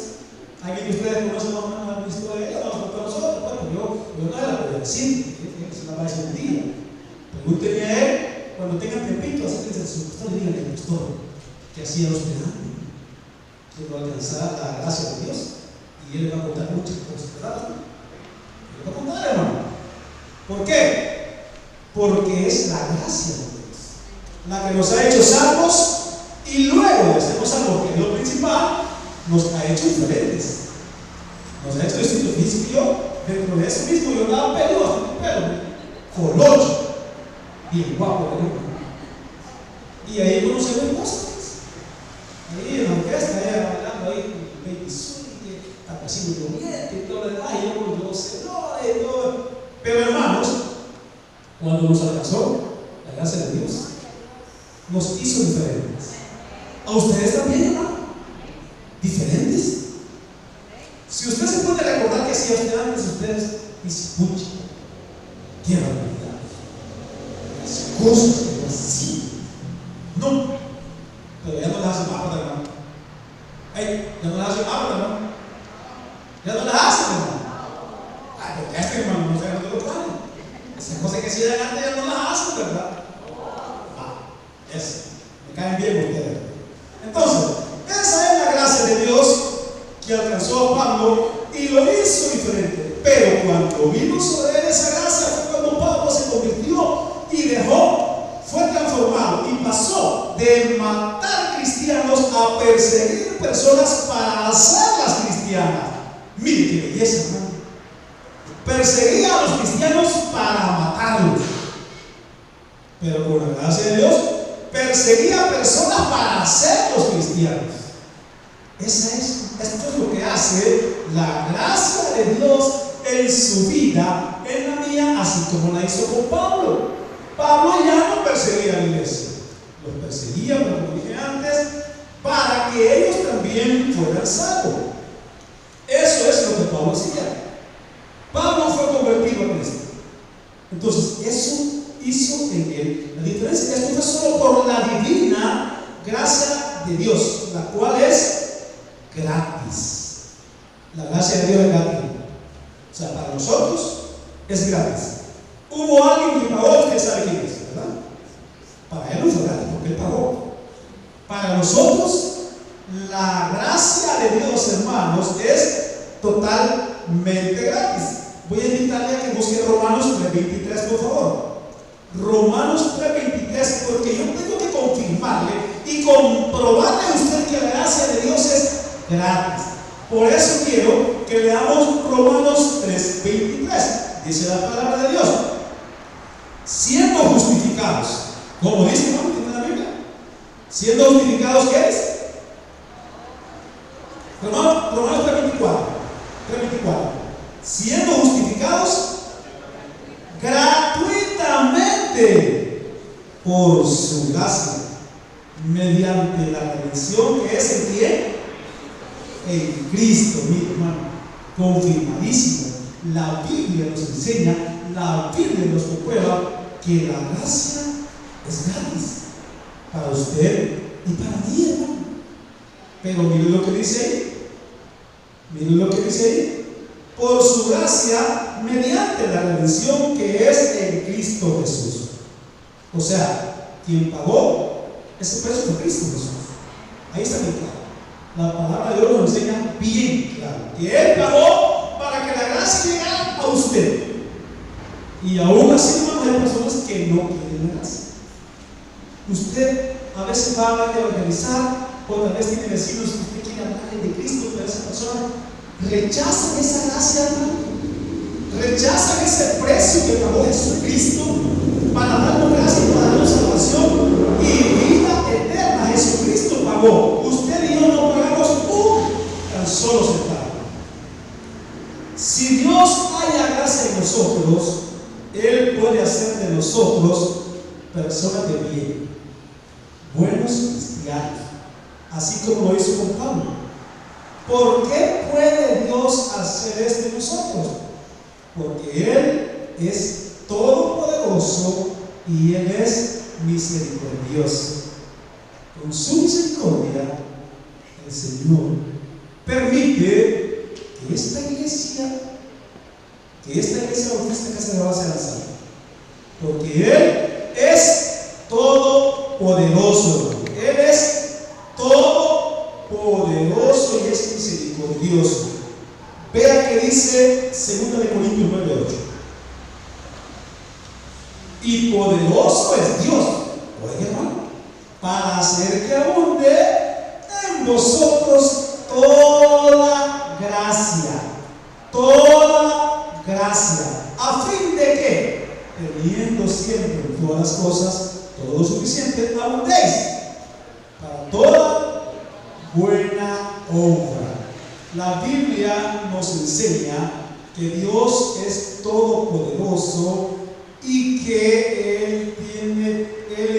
¿Alguien de ustedes conoce más o menos la historia de ella? No, nosotros. Bueno, yo no la podía decir, se la va a decir un día. Pregúntenme a él cuando tengan tiempito, acérquense a su pastor y díganle al pastor que hacía los antes, que no alcanzara la gracia de Dios. Y él le va a contar muchas cosas, ¿verdad? Le va a contar, hermano. ¿Por qué? Porque es la gracia de Dios la que nos ha hecho salvos, y luego de sernos salvos, que es lo principal, nos ha hecho diferentes. Nos ha hecho distintos. Fíjense que yo, dentro de eso mismo, yo daba pelo, colocho, bien guapo, ¿no? Y ahí conocemos cosas. Ahí en la orquesta, bailando ahí con Baby Swing, Tacuacini de Oriente y todo lo demás, y yo con los celores y todo. Pero hermanos, cuando nos alcanzó la gracia de Dios, nos hizo diferentes. ¿A ustedes también, hermano? ¿Diferentes? Si usted se puede recordar que hacía usted antes, ustedes dicen, pucha, qué barbaridad. Las cosas que yo hacía. No, pero ya no las hace más, hermano. Ya no las hace más, hermano. Ya no las hace, hermano. Ay, porque este hermano no se ganó todo lo cual. Esas cosas que hacían antes ya no las hacen, ¿verdad? Eso. Me caen bien ustedes. Entonces, esa es la gracia de Dios que alcanzó a Pablo y lo hizo diferente. Pero cuando vino sobre él esa gracia fue cuando Pablo se convirtió y fue transformado y pasó de matar cristianos a perseguir personas para hacerlas cristianas. Mire qué belleza, hermano. Perseguía a los cristianos para matarlos, pero por la gracia de Dios perseguía a personas para hacerlos cristianos. Esto es lo que hace la gracia de Dios en su vida, en la mía, así como la hizo con Pablo. Pablo ya no perseguía a la iglesia, los perseguía, como dije antes, para que ellos también fueran salvos. Eso es lo que Pablo hacía. Pablo fue convertido a Cristo. Entonces, eso hizo en él la diferencia. Esto fue solo por la divina gracia de Dios, la cual es gratis. La gracia de Dios es gratis. O sea, para nosotros es gratis. Hubo alguien que pagó, usted sabe quién es, ¿verdad? Para él no fue gratis, porque él pagó. Para nosotros, la gracia de Dios, hermanos, es totalmente gratis. Voy a invitarle a que busque Romanos 3:23, por favor. Romanos 3:23, porque yo tengo que confirmarle y comprobarle a usted que la gracia de Dios es gratis. Por eso quiero que leamos Romanos 3:23. Dice la palabra de Dios: siendo justificados, ¿cómo dice, hermano? ¿Tiene la Biblia? Siendo justificados, ¿qué es? Romanos 3:24. Siendo justificados gratuitamente por su gracia, mediante la redención que es en quién, en Cristo, mi hermano, confirmadísimo. La Biblia nos enseña, la Biblia nos comprueba que la gracia es gratis para usted y para mí, hermano. Pero miren lo que dice ahí. Miren lo que dice ahí. Por su gracia, mediante la redención que es en Cristo Jesús. O sea, quien pagó ese precio fue Cristo Jesús. Ahí está bien claro. La palabra de Dios nos enseña bien claro que Él pagó para que la gracia llegara a usted. Y aún así, hermanos, hay personas que no quieren la gracia. Usted a veces va a evangelizar, o tal vez tiene vecinos que usted quiere hablarle de Cristo, pero esa persona rechazan esa gracia, hermano. Rechazan ese precio que pagó Jesucristo para darnos gracia y para darnos salvación y vida eterna. Jesucristo pagó. Usted y yo no pagamos tan solo centavo. Si Dios haya gracia en nosotros, Él puede hacer de nosotros personas de bien, buenos cristianos, así como lo hizo con Pablo. ¿Por qué puede Dios hacer esto en nosotros? Porque Él es todopoderoso y Él es misericordioso. Con su misericordia, el Señor permite que esta iglesia bautista Casa de Baba sea lanzada. Porque Él es todopoderoso. Él es todopoderoso y es misericordioso. Vea que dice 2 Corintios 9:8. Y poderoso es Dios, oiga, hermano, para hacer que abunde en vosotros toda gracia, a fin de que, teniendo siempre en todas las cosas todo lo suficiente, abundéis para toda buena obra. La Biblia nos enseña que Dios es todopoderoso y que Él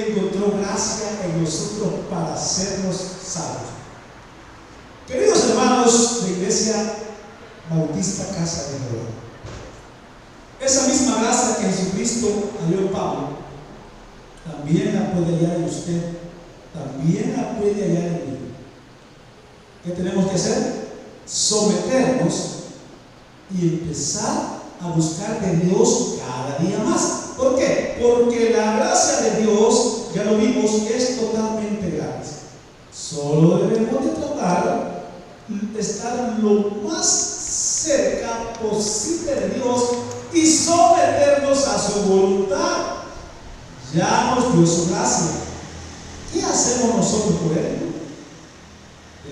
encontró gracia en nosotros para hacernos salvos. Queridos hermanos de Iglesia Bautista Casa de Jehová, esa misma gracia que Jesucristo halló en Pablo, también la puede hallar en usted, también la puede hallar en mí. ¿Qué tenemos que hacer? Someternos y empezar a buscar de Dios cada día más. ¿Por qué? Porque la gracia de Dios, ya lo vimos, es totalmente gratis. Solo debemos de tratar estar lo más cerca posible de Dios y someternos a su voluntad. Ya nos dio su gracia. ¿Qué hacemos nosotros por Él?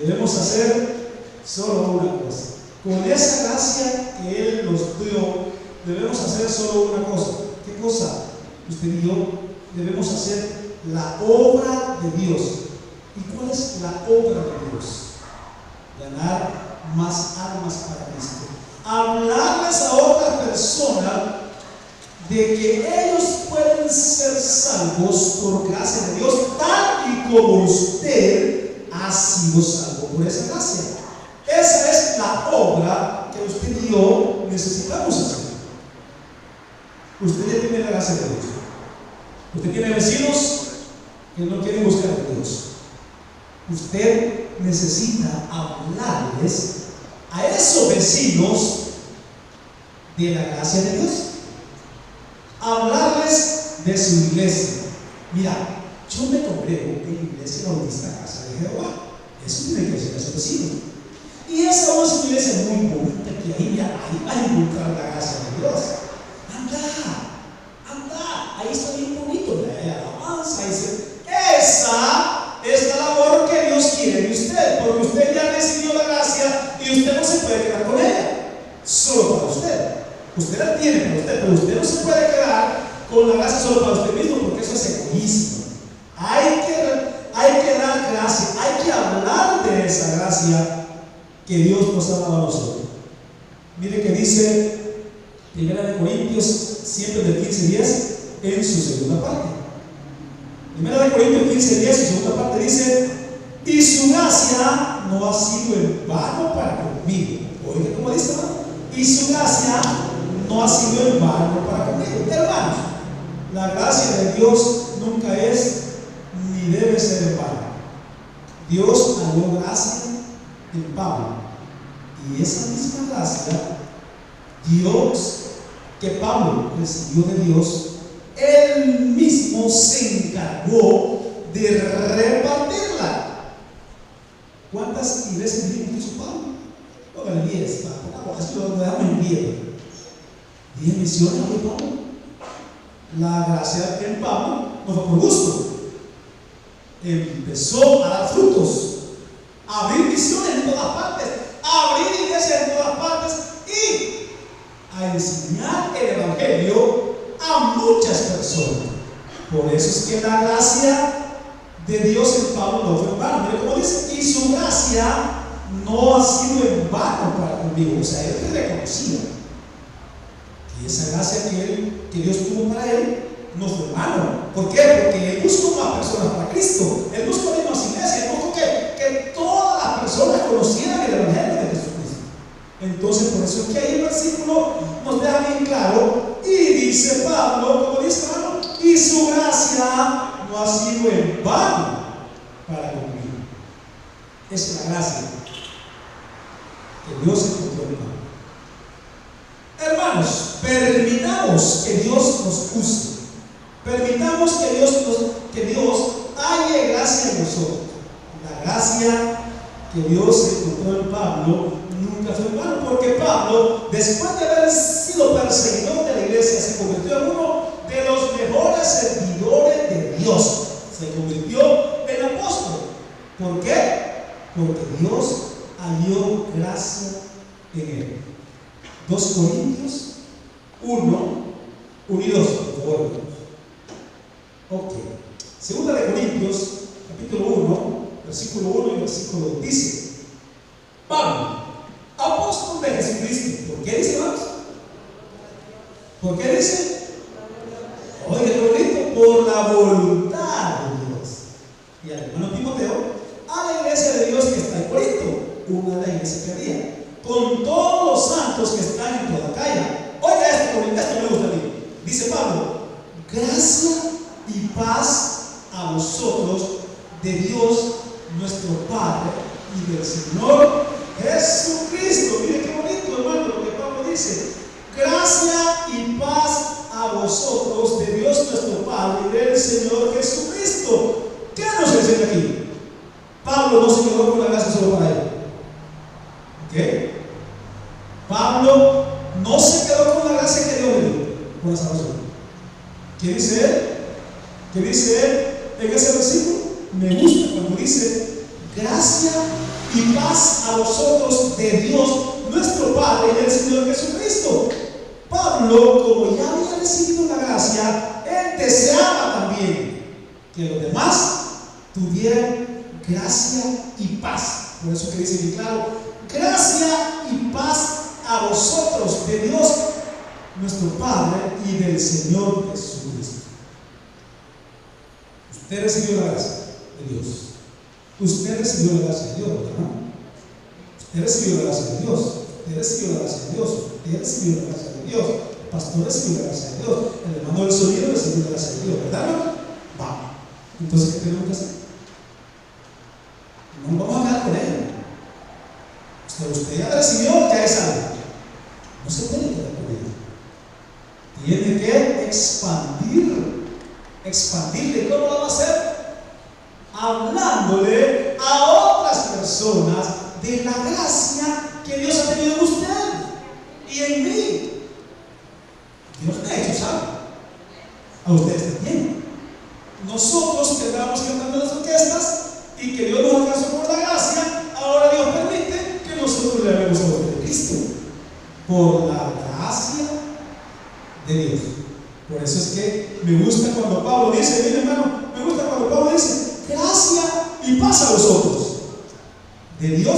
Debemos hacer solo una cosa. Con esa gracia que Él nos dio, debemos hacer solo una cosa. ¿Qué cosa? Usted y yo debemos hacer la obra de Dios. ¿Y cuál es la obra de Dios? Ganar más almas para Cristo. Hablarles a otras personas de que ellos pueden ser salvos por gracia de Dios, tal y como usted ha sido salvo por esa gracia. Esa es la obra que usted y yo necesitamos hacer. Usted ya tiene la gracia de Dios. Usted tiene vecinos que no quieren buscar a Dios. Usted necesita hablarles a esos vecinos de la gracia de Dios. Hablarles de su iglesia. Mira, yo me congrego en la iglesia bautista Casa de Jehová. Eso tiene que ser a sus vecinos. Y esa es una iglesia muy bonita que ahí va a encontrar la gracia de Dios. Anda, ahí está bien bonito, la alabanza. Esa es la labor que Dios quiere de usted, porque usted ya recibió la gracia y usted no se puede quedar con ella, solo para usted. Usted la tiene para usted, pero usted no se puede quedar con la gracia solo para usted mismo, porque eso es egoísmo. Hay que dar gracia, hay que hablar de esa gracia que Dios nos ha dado a nosotros. Mire que dice 1 Corintios, siempre del 15:10, en su segunda parte. 1 Corintios 15:10, en su segunda parte dice: y su gracia no ha sido en vano para conmigo. Oiga, ¿cómo dice, hermano? Y su gracia no ha sido en vano para conmigo. Hermanos, la gracia de Dios nunca es ni debe ser en vano. Dios halló gracia en Pablo, y esa misma gracia Dios que Pablo recibió de Dios, él mismo se encargó de repartirla. ¿Cuántas iglesias hizo Pablo? Póngale 10, así lo dejamos en 10. 10 misiones de Pablo. La gracia en Pablo no fue por gusto. Empezó a dar frutos, a abrir misiones en todas partes, a abrir iglesias en todas partes y a enseñar el evangelio a muchas personas. Por eso es que la gracia de Dios en Pablo no fue en vano. Mire cómo dice: y su gracia no ha sido en vano para conmigo. O sea, él reconocía que esa gracia que Dios tuvo para él no fue en vano. ¿Por qué? Porque él buscó más personas para Cristo. Él buscó más iglesias. Él buscó que todas las personas conocieran el evangelio de Jesucristo. Entonces, por eso es que ahí el versículo nos deja bien claro, y dice Pablo, como dice hermano, y su gracia no ha sido en vano para conmigo. Es la gracia que Dios encontró en Pablo. Hermanos, permitamos que Dios nos use. Permitamos que Dios halle gracia en nosotros. La gracia que Dios encontró en Pablo nunca fue en vano, porque Pablo, después de haber sido perseguidor de la iglesia, se convirtió en uno de los mejores servidores de Dios. Se convirtió en apóstol. ¿Por qué? Porque Dios halló gracia en él. 2 Corintios 1 y 2, por favor. Ok. Segunda de Corintios, capítulo 1, versículo 1 y versículo 2 dice: Pablo, apóstol de Jesucristo. ¿Por qué dice más? ¿Por qué dice? Oye, qué bonito. Por la voluntad de Dios. Y al hermano Timoteo, a la iglesia de Dios que está en Corinto, una de las iglesias que había, con todos los santos que están en toda Acaya. Oiga esto me gusta a mí. Dice Pablo: gracia y paz a vosotros de Dios nuestro Padre y del Señor Jesucristo. Mire qué bonito, hermano, lo que Pablo dice: gracia y paz a vosotros de Dios nuestro Padre y del Señor Jesucristo. ¿Qué nos enseña aquí? Pablo no se quedó con la gracia solo para él. ¿Ok? Pablo no se quedó con la gracia que Dios le dio, con la salvación. ¿Qué dice él? ¿Qué dice él en ese versículo? Me gusta cuando dice: gracia y paz a vosotros de Dios nuestro Padre y del Señor Jesucristo. Pablo, como ya había recibido la gracia, él deseaba también que los demás tuvieran gracia y paz. Por eso que dice bien claro: gracia y paz a vosotros de Dios nuestro Padre y del Señor Jesucristo. Usted recibió la gracia de Dios. Usted recibió la gracia de Dios, ¿verdad? Usted recibió la gracia de Dios. Usted recibió la gracia de Dios. Usted recibió la gracia de Dios. El pastor recibió la gracia de Dios. El hermano del sonido recibió la gracia de Dios, ¿verdad? Va. Entonces, ¿qué tenemos que hacer? No vamos a quedar con él. Usted ya recibió, ya es algo. No se puede quedar con él. Tiene que expandirle. ¿Cómo lo va a hacer? Hablándole a otras personas de la gracia que Dios ha tenido en usted y en mí. Dios me ha hecho sabio. A ustedes también. Nosotros que estábamos cantando las orquestas y que Dios nos alcanzó por la gracia, ahora Dios permite que nosotros le hablemos a ustedes de Cristo. Por la gracia de Dios. Por eso es que me gusta cuando Pablo dice, mire hermano, me gusta cuando Pablo dice: gracia y paz a vosotros de Dios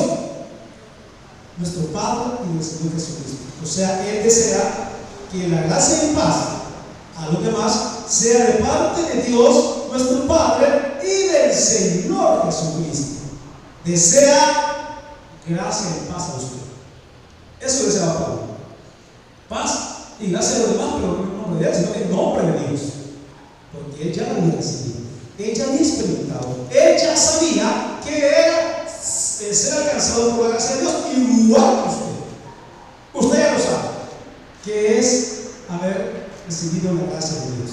nuestro Padre y del Señor Jesucristo. O sea, él desea que la gracia y paz a los demás sea de parte de Dios nuestro Padre y del Señor Jesucristo. Desea gracia y paz a usted. Eso deseaba Pablo. Paz y gracia a los demás, pero no en nombre de él, sino en nombre de Dios. Porque él ya lo había recibido. Él ya había experimentado. Él ya sabía que era ser alcanzado por la gracia de Dios, igual que usted. Usted ya lo sabe, que es haber recibido la gracia de Dios.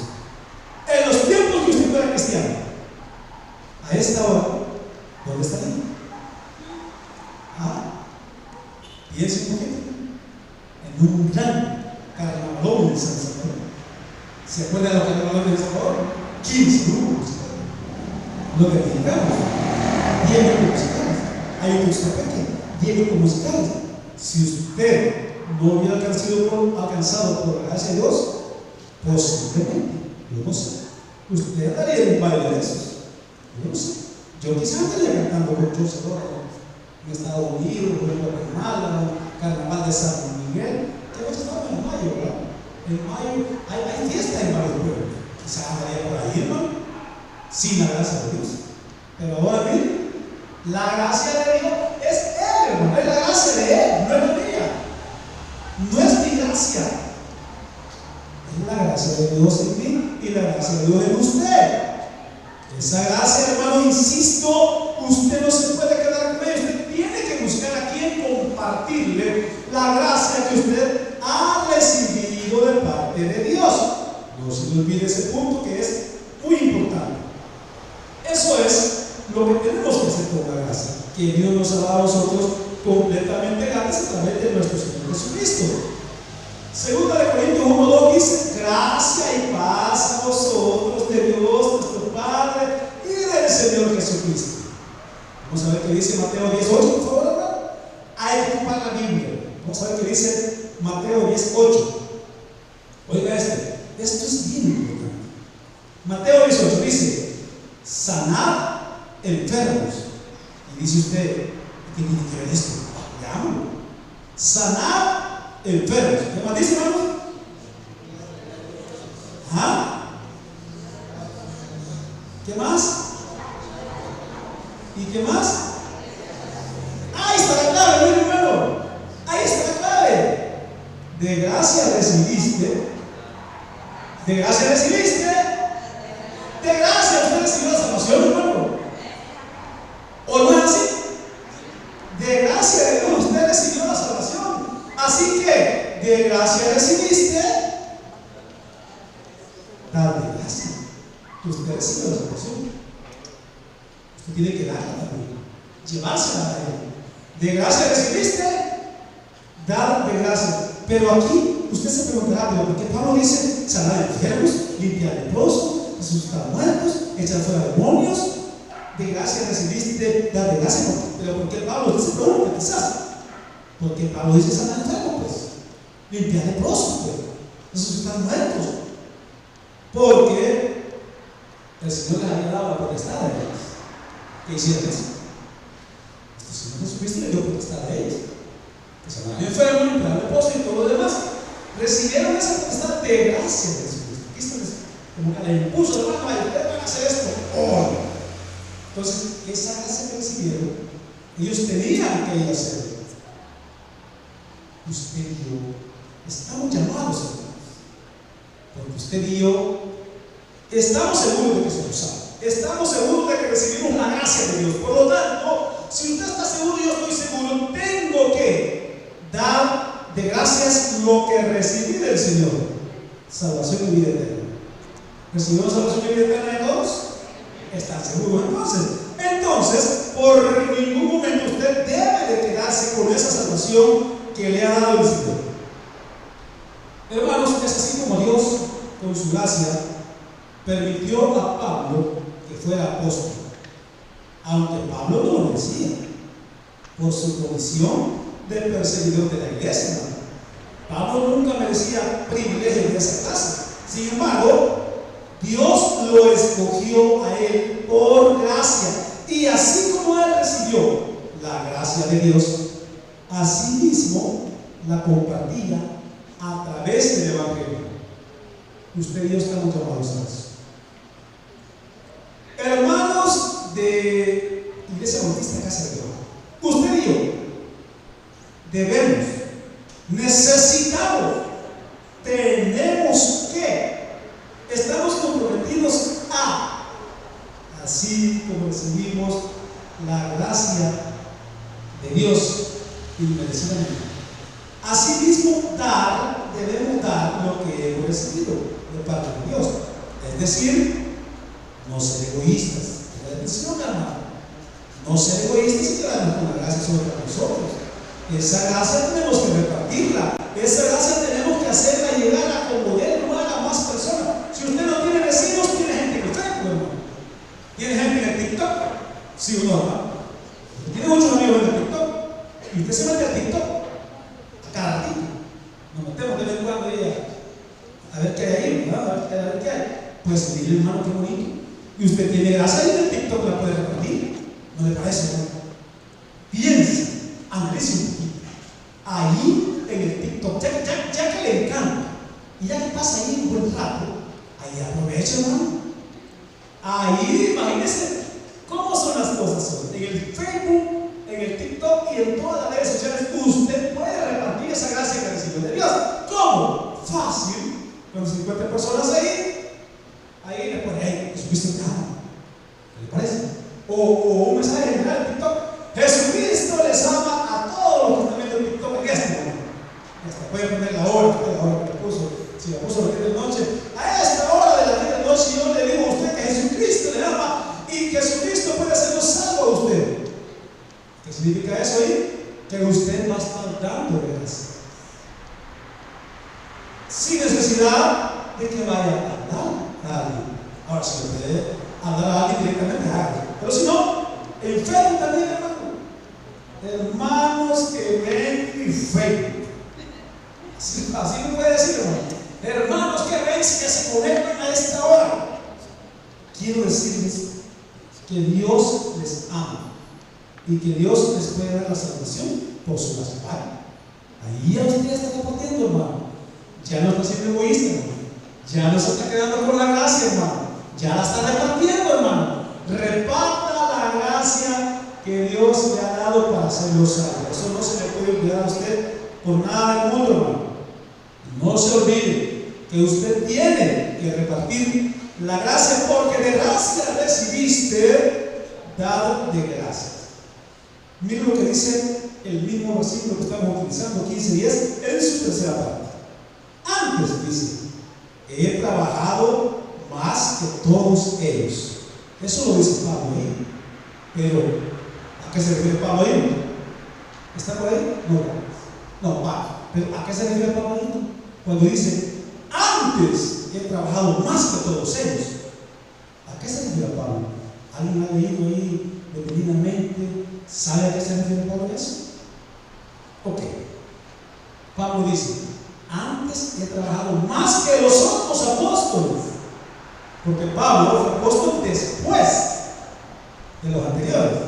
En los tiempos que usted fuera cristiano, a esta hora, ¿dónde estaría? Piense un poquito en un gran carnavalón de San Salvador. ¿Se acuerdan de los carnavales de San Salvador? 15 grupos. Lo que digamos, 10 grupos musicales. Hay otros pequeños, 10 grupos musicales. Si usted no hubiera alcanzado por la gracia de Dios, posiblemente, yo no sé, usted estaría en un baile de esos. Yo no sé. Yo quizás estaría cantando con José Dora en Estados Unidos, en Guatemala, Carnaval de San Miguel, que estamos en mayo, ¿verdad? En mayo hay fiesta en varios pueblos. Quizás andaría por ahí, hermano, sin la gracia de Dios. Pero ahora miren, la gracia de Dios es Él, hermano, es la gracia de Él, no es la mía. No es mi gracia, es la gracia de Dios en mí y la gracia de Dios en usted. Esa gracia, hermano, insisto, usted no se puede quedar con ella. Usted tiene que buscar a quien compartirle la gracia que usted ha recibido de parte de Dios. No se le olvide ese punto, que es muy importante. Eso es lo que tenemos que hacer con la gracia que Dios nos ha dado a nosotros completamente gratis a través de nuestro Señor Jesucristo. Segunda de Corintios 1:2 dice: gracia y paz a vosotros de Dios nuestro Padre y del Señor Jesucristo. Vamos a ver qué dice Mateo 10:8, por favor, hermano. Hay que ocupar la Biblia. Vamos a ver qué dice Mateo 10:8. Oiga esto es bien importante. Mateo 10:8 dice: sanad enfermos. Y dice usted: ¿qué tiene que ver esto? Leámoslo. Sanad enfermos. ¿Qué más dice, hermano? ¿Qué más? ¿Y qué más? Ahí está la clave, mi hermano. Ahí está la clave. De gracia recibiste. De gracia recibiste. De gracia usted recibió la salvación, hermano. ¿O no es así? De gracia de Dios usted recibió la salvación. Así que de gracia recibiste, dale gracia. Usted recibió la salvación. Usted tiene que darla también, llevársela a Él. De gracia recibiste, dar de gracias. Pero aquí usted se preguntará, ¿pero por qué Pablo dice sanar enfermos, limpiar leprosos, resucitar muertos, echar fuera demonios? De gracia recibiste, dar de gracia. Pero ¿por qué Pablo se pregunta quizás? ¿Por qué Pablo dice sanar enfermos? Pues limpiar leprosos, pues resucitar muertos. Porque el Señor les había dado la potestad a ellos. ¿Qué hicieron eso? El Señor Jesucristo le dio potestad a ellos. Que sanaran enfermos, limpiar leprosos y todo lo demás. Recibieron esa potestad de gracia de Jesucristo. Aquí está como que el impulso de hermano, ustedes van a hacer esto. Oh. Entonces, esa gracia que recibieron, ellos tenían que ir a hacerlo. Usted y yo estamos llamados a Dios. Porque usted y yo estamos seguros de que somos salvos. Estamos seguros de que recibimos la gracia de Dios. Por lo tanto, si usted está seguro y yo estoy seguro, tengo que dar de gracias lo que recibí del Señor. Salvación y vida eterna. ¿Recibimos salvación y vida eterna de todos? ¿Están seguros entonces? Por ningún momento usted debe de quedarse con esa salvación que le ha dado el Señor. Hermanos, es así como Dios, con su gracia, permitió a Pablo que fuera apóstol, aunque Pablo no lo decía, por su condición de perseguidor de la iglesia. Pablo nunca merecía privilegios de esa clase. Sin embargo, Dios lo escogió a él por gracia, y así como él recibió la gracia de Dios, así mismo la compartía a través del Evangelio. Usted y yo estamos llamados a eso. Hermanos de Iglesia Bautista Casa de Dios, usted y yo debemos, necesitamos, tenemos que, estamos comprometidos a, así como recibimos la gracia de Dios inmerecidamente, así mismo debemos dar lo que hemos recibido de parte de Dios. Es decir, no ser egoístas. La decisión, hermano, no ser egoístas y quedarnos con la gracia sobre nosotros. Esa gracia tenemos que repartirla. Esa gracia tenemos que hacerla llegar a como Él lo haga a más personas. Si usted no tiene vecinos, tiene gente que usted, hermano. Tiene gente en el TikTok. ¿Sí o no, hermano? Tiene muchos amigos en el TikTok. Y usted se mete al TikTok a cada ratito. Nos metemos de vez en cuando a ver qué hay ahí, ¿no? A ver qué hay. Pues mire, hermano, qué bonito. Y usted tiene gracia y en el TikTok la puede repartir. ¿No le parece, hermano? Piense, analice un poquito. Ahí en el TikTok, ya que le encanta y ya que pasa ahí un buen rato, ahí aprovecha, hermano. Ahí, imagínese cómo son las cosas hoy. En el Facebook, en el TikTok y en todas las redes sociales, usted puede repartir esa gracia que recibió de Dios. ¿Cómo? Fácil. Con 50 personas ahí le pone, hey, Jesucristo te ama. ¿Qué le parece? O un mensaje general en TikTok: Jesucristo les ama a todos los que están viendo el TikTok en este momento. Hasta puede poner la hora que le puso. Si la puso a las 10 de la noche, a esta hora de las 10 de la noche yo le digo a usted que Jesucristo le ama y que Jesucristo puede hacerlo salvo a usted. ¿Qué significa eso ahí? Que usted va a estar dando gracias, sin necesidad de que vaya a hablar a alguien. Ahora, si le puede hablar a alguien directamente, hágalo. Pero si no, en Facebook también, hermano. Hermanos que ven mi Facebook. Así me puede decir, hermano. Hermanos que ven, que se conectan a esta hora. Quiero decirles que Dios les ama y que Dios les puede dar la salvación por su gracia. Ahí ya usted está compartiendo, hermano. Ya no está siendo egoísta, hermano. Ya no se está quedando con la gracia, hermano. Ya la está repartiendo, hermano. Reparta la gracia que Dios le ha dado para hacerlo salvo. Eso no se le puede olvidar a usted por nada del mundo, hermano. No se olvide que usted tiene que repartir la gracia, porque de gracia recibiste, dado de gracia. Miren lo que dice el mismo versículo que estamos utilizando, 15:10, en su tercera parte. Antes dice: he trabajado más que todos ellos. Eso lo dice Pablo ahí. Pero ¿a qué se refiere Pablo ahí? ¿Está por ahí? No. No, pero ¿a qué se refiere Pablo ahí? Cuando dice, antes he trabajado más que todos ellos. ¿A qué se refiere Pablo? ¿Alguien ha leído ahí detenidamente? ¿Sabe a qué se refiere Pablo a eso? Ok. Pablo dice, antes he trabajado más que los otros apóstoles. Porque Pablo fue apóstol después de los anteriores,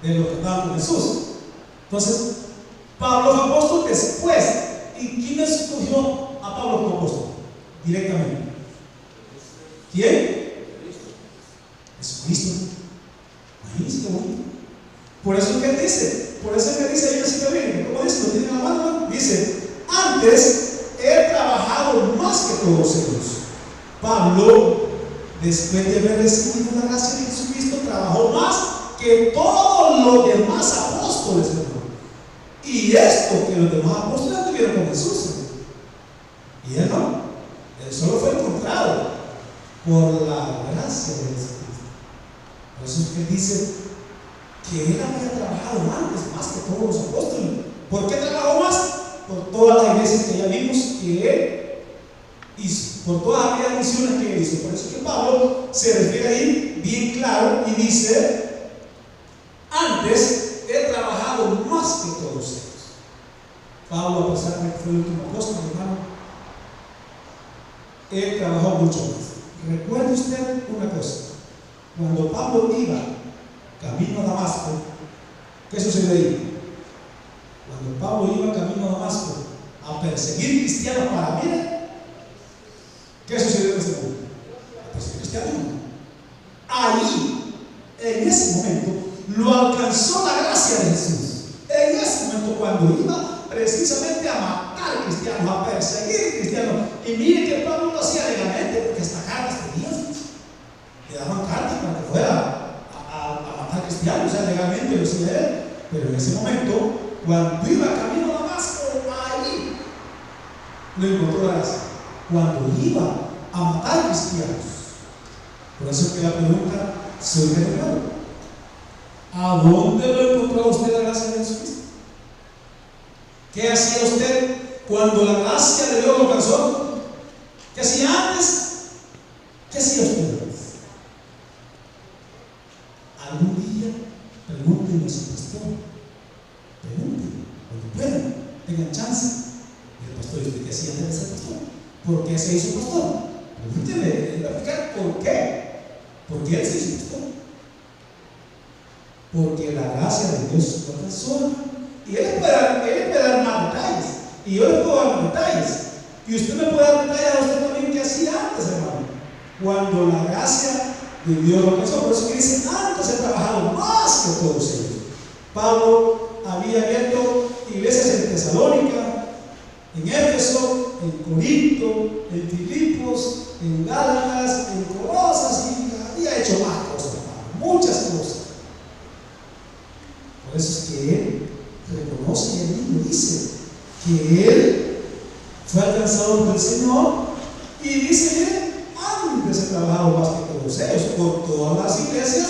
de los que estaban con Jesús. Entonces, Pablo fue apóstol después. ¿Y quién escogió a Pablo como apóstol? Directamente. ¿Quién? Jesucristo. Imagínense qué bonito. Por eso es que él dice, ahí en el sitio bíblico, ¿cómo dice? ¿Lo tiene en la mano? Dice, antes he trabajado más que todos ellos. Pablo, después de haber recibido la gracia de Jesucristo, trabajó más que todos los demás apóstoles, hermano. Y esto que los demás apóstoles estuvieron con Jesús, hermano. Y él no, él solo fue encontrado por la gracia de Jesucristo. Por eso es que él dice que él había trabajado antes más que todos los apóstoles. ¿Por qué trabajó más? Por todas las iglesias que ya vimos que él hizo, por todas aquellas misiones que él hizo. Por eso es que Pablo se refiere ahí bien claro y dice, antes he trabajado más que todos ellos. Pablo, a pesar de que fue el último apóstol, hermano, él trabajó mucho más. Recuerde usted una cosa, cuando Pablo iba camino a Damasco, ¿qué sucedió ahí? Cuando Pablo iba camino a Damasco a perseguir cristianos para vida, ¿qué sucedió en ese momento? A perseguir cristianos. Ahí, en ese momento, lo alcanzó la gracia de Jesús. En ese momento, cuando iba precisamente a matar cristianos, a perseguir cristianos, y mire que Pablo lo hacía legalmente, porque hasta cartas tenían, le daban cartas para que fuera a matar cristianos, o sea, legalmente lo hacía él. Pero en ese momento, cuando iba camino a Damasco, ahí lo encontró la gracia. Cuando iba a matar cristianos. Por eso es que la pregunta surge de nuevo: ¿a dónde lo encontró usted la gracia de Jesucristo? ¿Qué hacía usted cuando la gracia de Dios lo alcanzó? ¿Qué hacía antes? ¿Qué hacía usted antes? Algún día pregúntenle a su pastor, pregúntenle cuando puedan, tengan chance. Y el pastor dice: ¿qué hacía antes de ser pastor? ¿Por qué se hizo pastor? Pregúntenle, él va a explicar por qué. ¿Por qué él se hizo pastor? Porque la gracia de Dios lo alcanzó. Y él puede dar más detalles. Y yo le puedo dar más detalles. Y usted me puede dar detalles a usted también que hacía antes, hermano. Cuando la gracia de Dios lo alcanzó. Por eso que dice: antes he trabajado más que todos ellos. Pablo había abierto iglesias en Tesalónica, en Éfeso, en Corinto, en Filipos, en Gálatas, en Colosas, y había hecho más cosas, hermano, muchas cosas. Por eso es que él reconoce y él mismo dice que él fue alcanzado por el Señor, y dice que antes he trabajado más que todos ellos, por todas las iglesias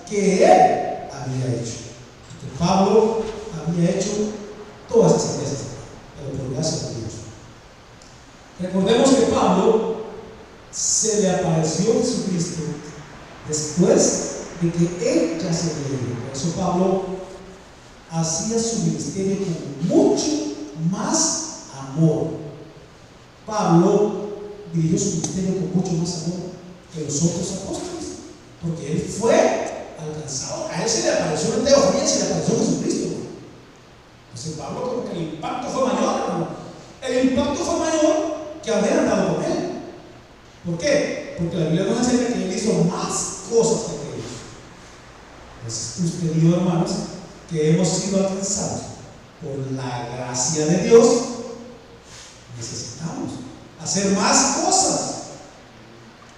que él había hecho. Que Pablo había hecho todas esas iglesias, pero por gracia de Dios. Recordemos que Pablo se le apareció a Jesucristo después de que él ya se había ido. Por eso Pablo hacía su ministerio con mucho más amor. Pablo dirigió su ministerio con mucho más amor que los otros apóstoles, porque él fue alcanzado. A él se le apareció en teofanía, se le apareció Jesucristo. Entonces Pablo, como que el impacto fue mayor, hermano. El impacto fue mayor que haber andado con él. ¿Por qué? Porque la Biblia nos enseña que él hizo más cosas que aquellos. Entonces usted y yo, hermanos, que hemos sido alcanzados por la gracia de Dios, necesitamos hacer más cosas.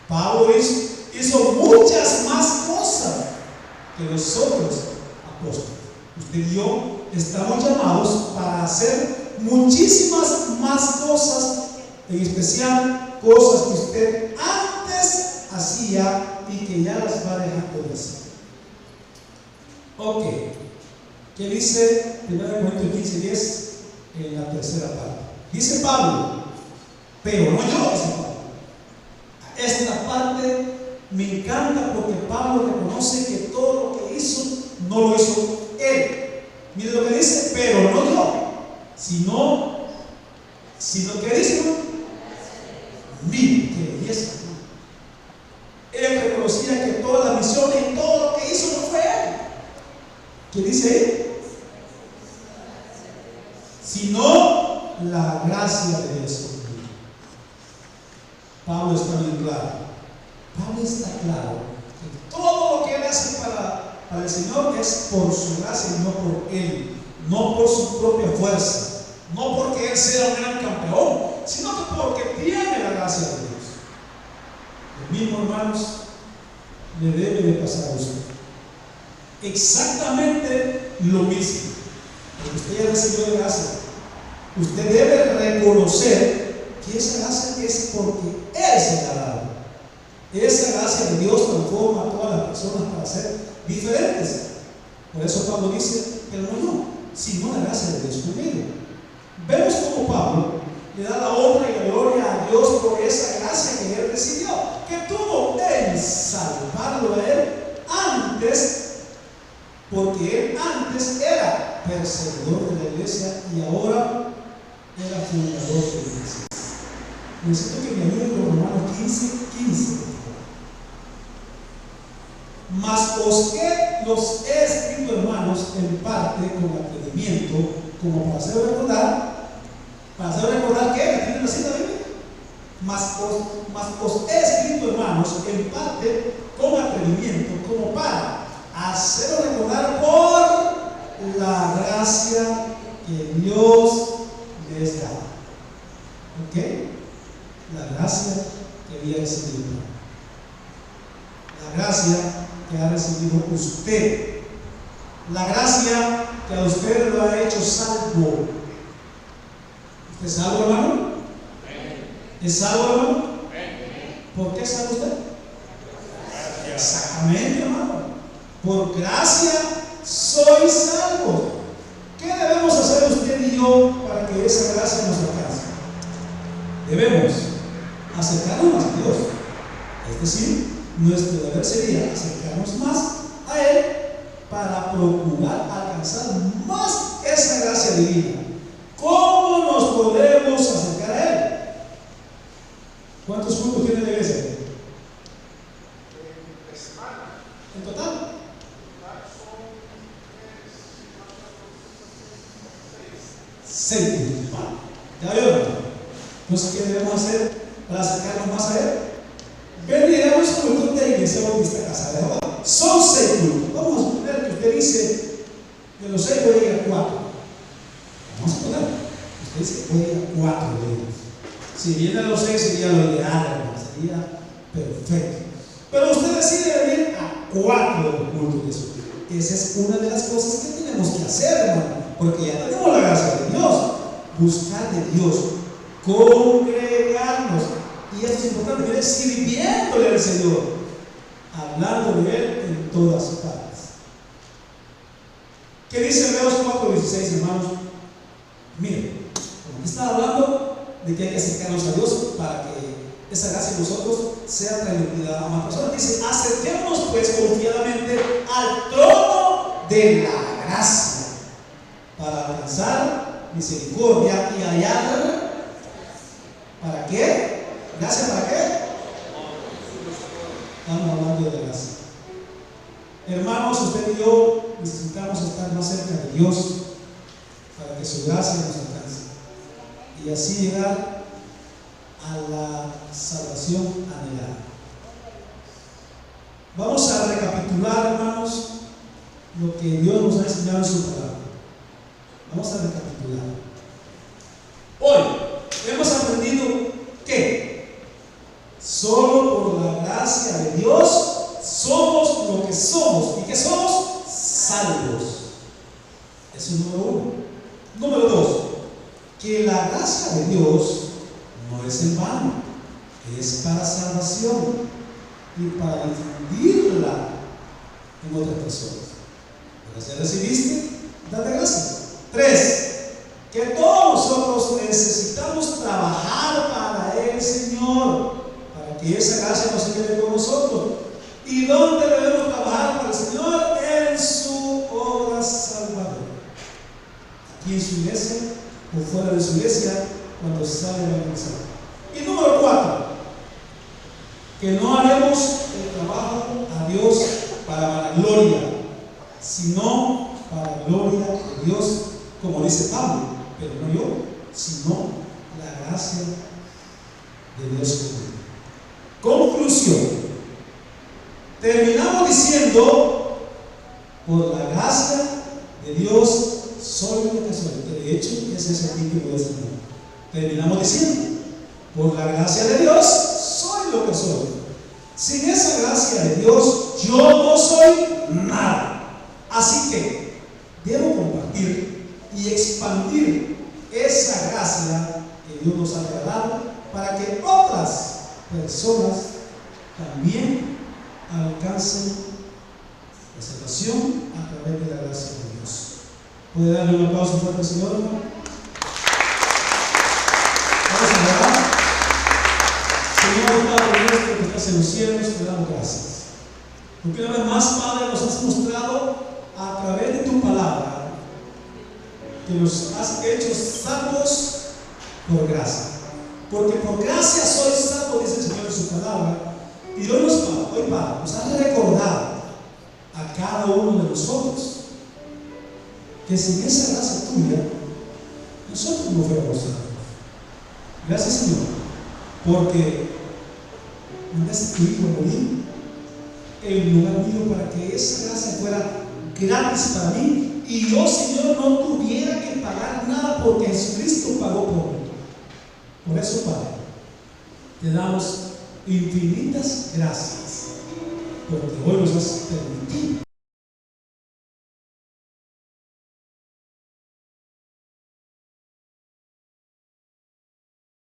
Pablo hizo muchas más cosas que los otros apóstoles. Usted y yo estamos llamados para hacer muchísimas más cosas, en especial cosas que usted antes hacía y que ya las va dejando de hacer. Ok. ¿Qué dice 1 Corintios 15:10 en la tercera parte. Dice Pablo, pero no yo, dice Pablo. Esta parte me encanta porque Pablo reconoce que todo lo que hizo no lo hizo él. Mire lo que dice, pero no yo, sino que dice, mire, qué belleza. Él reconocía que toda la misión y todo lo que hizo no fue él. ¿Qué dice ahí? Sino la gracia de Dios. Pablo está bien claro. Pablo está claro que todo lo que él hace para el Señor es por su gracia y no por él, no por su propia fuerza, no porque él sea un gran campeón, sino que porque tiene la gracia de Dios. Lo mismo, hermanos, le debe de pasar a usted. Exactamente lo mismo. Porque usted ya recibió gracia. Usted debe reconocer que esa gracia es porque Él se la ha dado. Esa gracia de Dios transforma a todas las personas para ser diferentes. Por eso Pablo dice, pero no, sino la gracia de Dios conmigo. Vemos como Pablo le da la honra y la gloria a Dios por esa gracia que él recibió, que tuvo en salvarlo a él antes, porque él antes era perseguidor de la iglesia y ahora era fundador de la iglesia. Necesito que me ayuden con Romanos 15. Mas los he escrito, hermanos, en parte con atrevimiento, como para hacer recordar que tienen la cita bíblica. Mas os he escrito, hermanos, en parte con atrevimiento, como para hacer recordar por la gracia que Dios les da. ¿Ok? La gracia que había recibido. La gracia que ha recibido usted. La gracia que a usted lo ha hecho salvo. ¿Usted es salvo, hermano? ¿Es salvo, hermano? ¿Por qué es salvo usted? Exactamente, hermano. Por gracia soy salvo. ¿Qué debemos hacer usted y yo para que esa gracia nos alcance? Debemos acercarnos más a Dios. Es decir, nuestro deber sería acercarnos más a Él para procurar alcanzar más esa gracia divina. ¿Cómo nos podemos acercar a Él? ¿Cuántos cultos tiene la iglesia? ¿En total? 6 cultos. ¿Ya vio? Entonces, ¿qué debemos hacer para acercarnos más a Él? Venir a los cultos de la Iglesia Bautista Casa de Jehová. Son 6 cultos. Vamos a suponer que usted dice, de los 6 voy a ir a 4. Vamos a suponer. Usted dice, voy a ir a 4 de ellos. Si viene a los 6 sería lo ideal, hermano. Sería perfecto. Pero usted decide venir a 4 de los cultos de su vida. Esa es una de las cosas que tenemos que hacer, hermano. Porque ya tenemos la gracia de Dios. Buscar de Dios. Congregarnos. Y esto es importante, mire, sirviéndole al Señor, hablando de Él en todas partes. ¿Qué dice Hebreos 4:16, hermanos? Mire, como está hablando de que hay que acercarnos a Dios para que esa gracia de nosotros sea transmitida a más personas. Dice, acerquémonos pues confiadamente al trono de la gracia para alcanzar misericordia y hallar. ¿Para qué? ¿Gracia para qué? Estamos hablando de gracia. Hermanos, usted y yo necesitamos estar más cerca de Dios para que su gracia nos alcance y así llegar a la salvación anhelada. Vamos a recapitular, hermanos, lo que Dios nos ha enseñado en su palabra. Vamos a recapitular. Hoy hemos aprendido que solo por la gracia de Dios somos lo que somos. ¿Y qué somos? Salvos. Eso es número 1. Número 2, que la gracia de Dios no es en vano, es para salvación y para difundirla en otras personas. Gracia recibiste, date gracias. 3, que todos nosotros necesitamos trabajar para el Señor, para que esa gracia no se quede con nosotros. ¿Y dónde debemos trabajar para el Señor? En su obra salvadora. Aquí en su iglesia o fuera de su iglesia, cuando sale a evangelizar. Y número 4, que no haremos el trabajo a Dios para vanagloria, sino para gloria de Dios, como dice Pablo, pero no yo, sino la gracia de Dios conmigo. Conclusión. Terminamos diciendo, por la gracia de Dios soy lo que soy. De hecho, ese es el título de este libro. Terminamos diciendo, por la gracia de Dios soy lo que soy. Sin esa gracia de Dios, yo no soy nada. Así que debo compartir y expandir esa gracia que Dios nos ha regalado para que otras personas también alcancen la salvación a través de la gracia de Dios. ¿Puede darle un aplauso fuerte al Señor? Vamos a orar. Señor Padre nuestro que estás en los cielos, te damos gracias. Porque una vez más, Padre, nos has mostrado a través de tu palabra que nos has hecho salvos por gracia. Porque por gracia soy salvo, dice el Señor en su palabra. Y hoy, Padre, nos has recordado a cada uno de nosotros que sin esa gracia tuya, nosotros no fuéramos salvos. Gracias, Señor, porque mandaste a tu Hijo a morir en lugar mío para que esa gracia fuera gratis para mí y yo, Señor, no tuviera que pagar nada porque Jesucristo pagó por mí. Por eso, Padre, te damos infinitas gracias porque hoy nos has permitido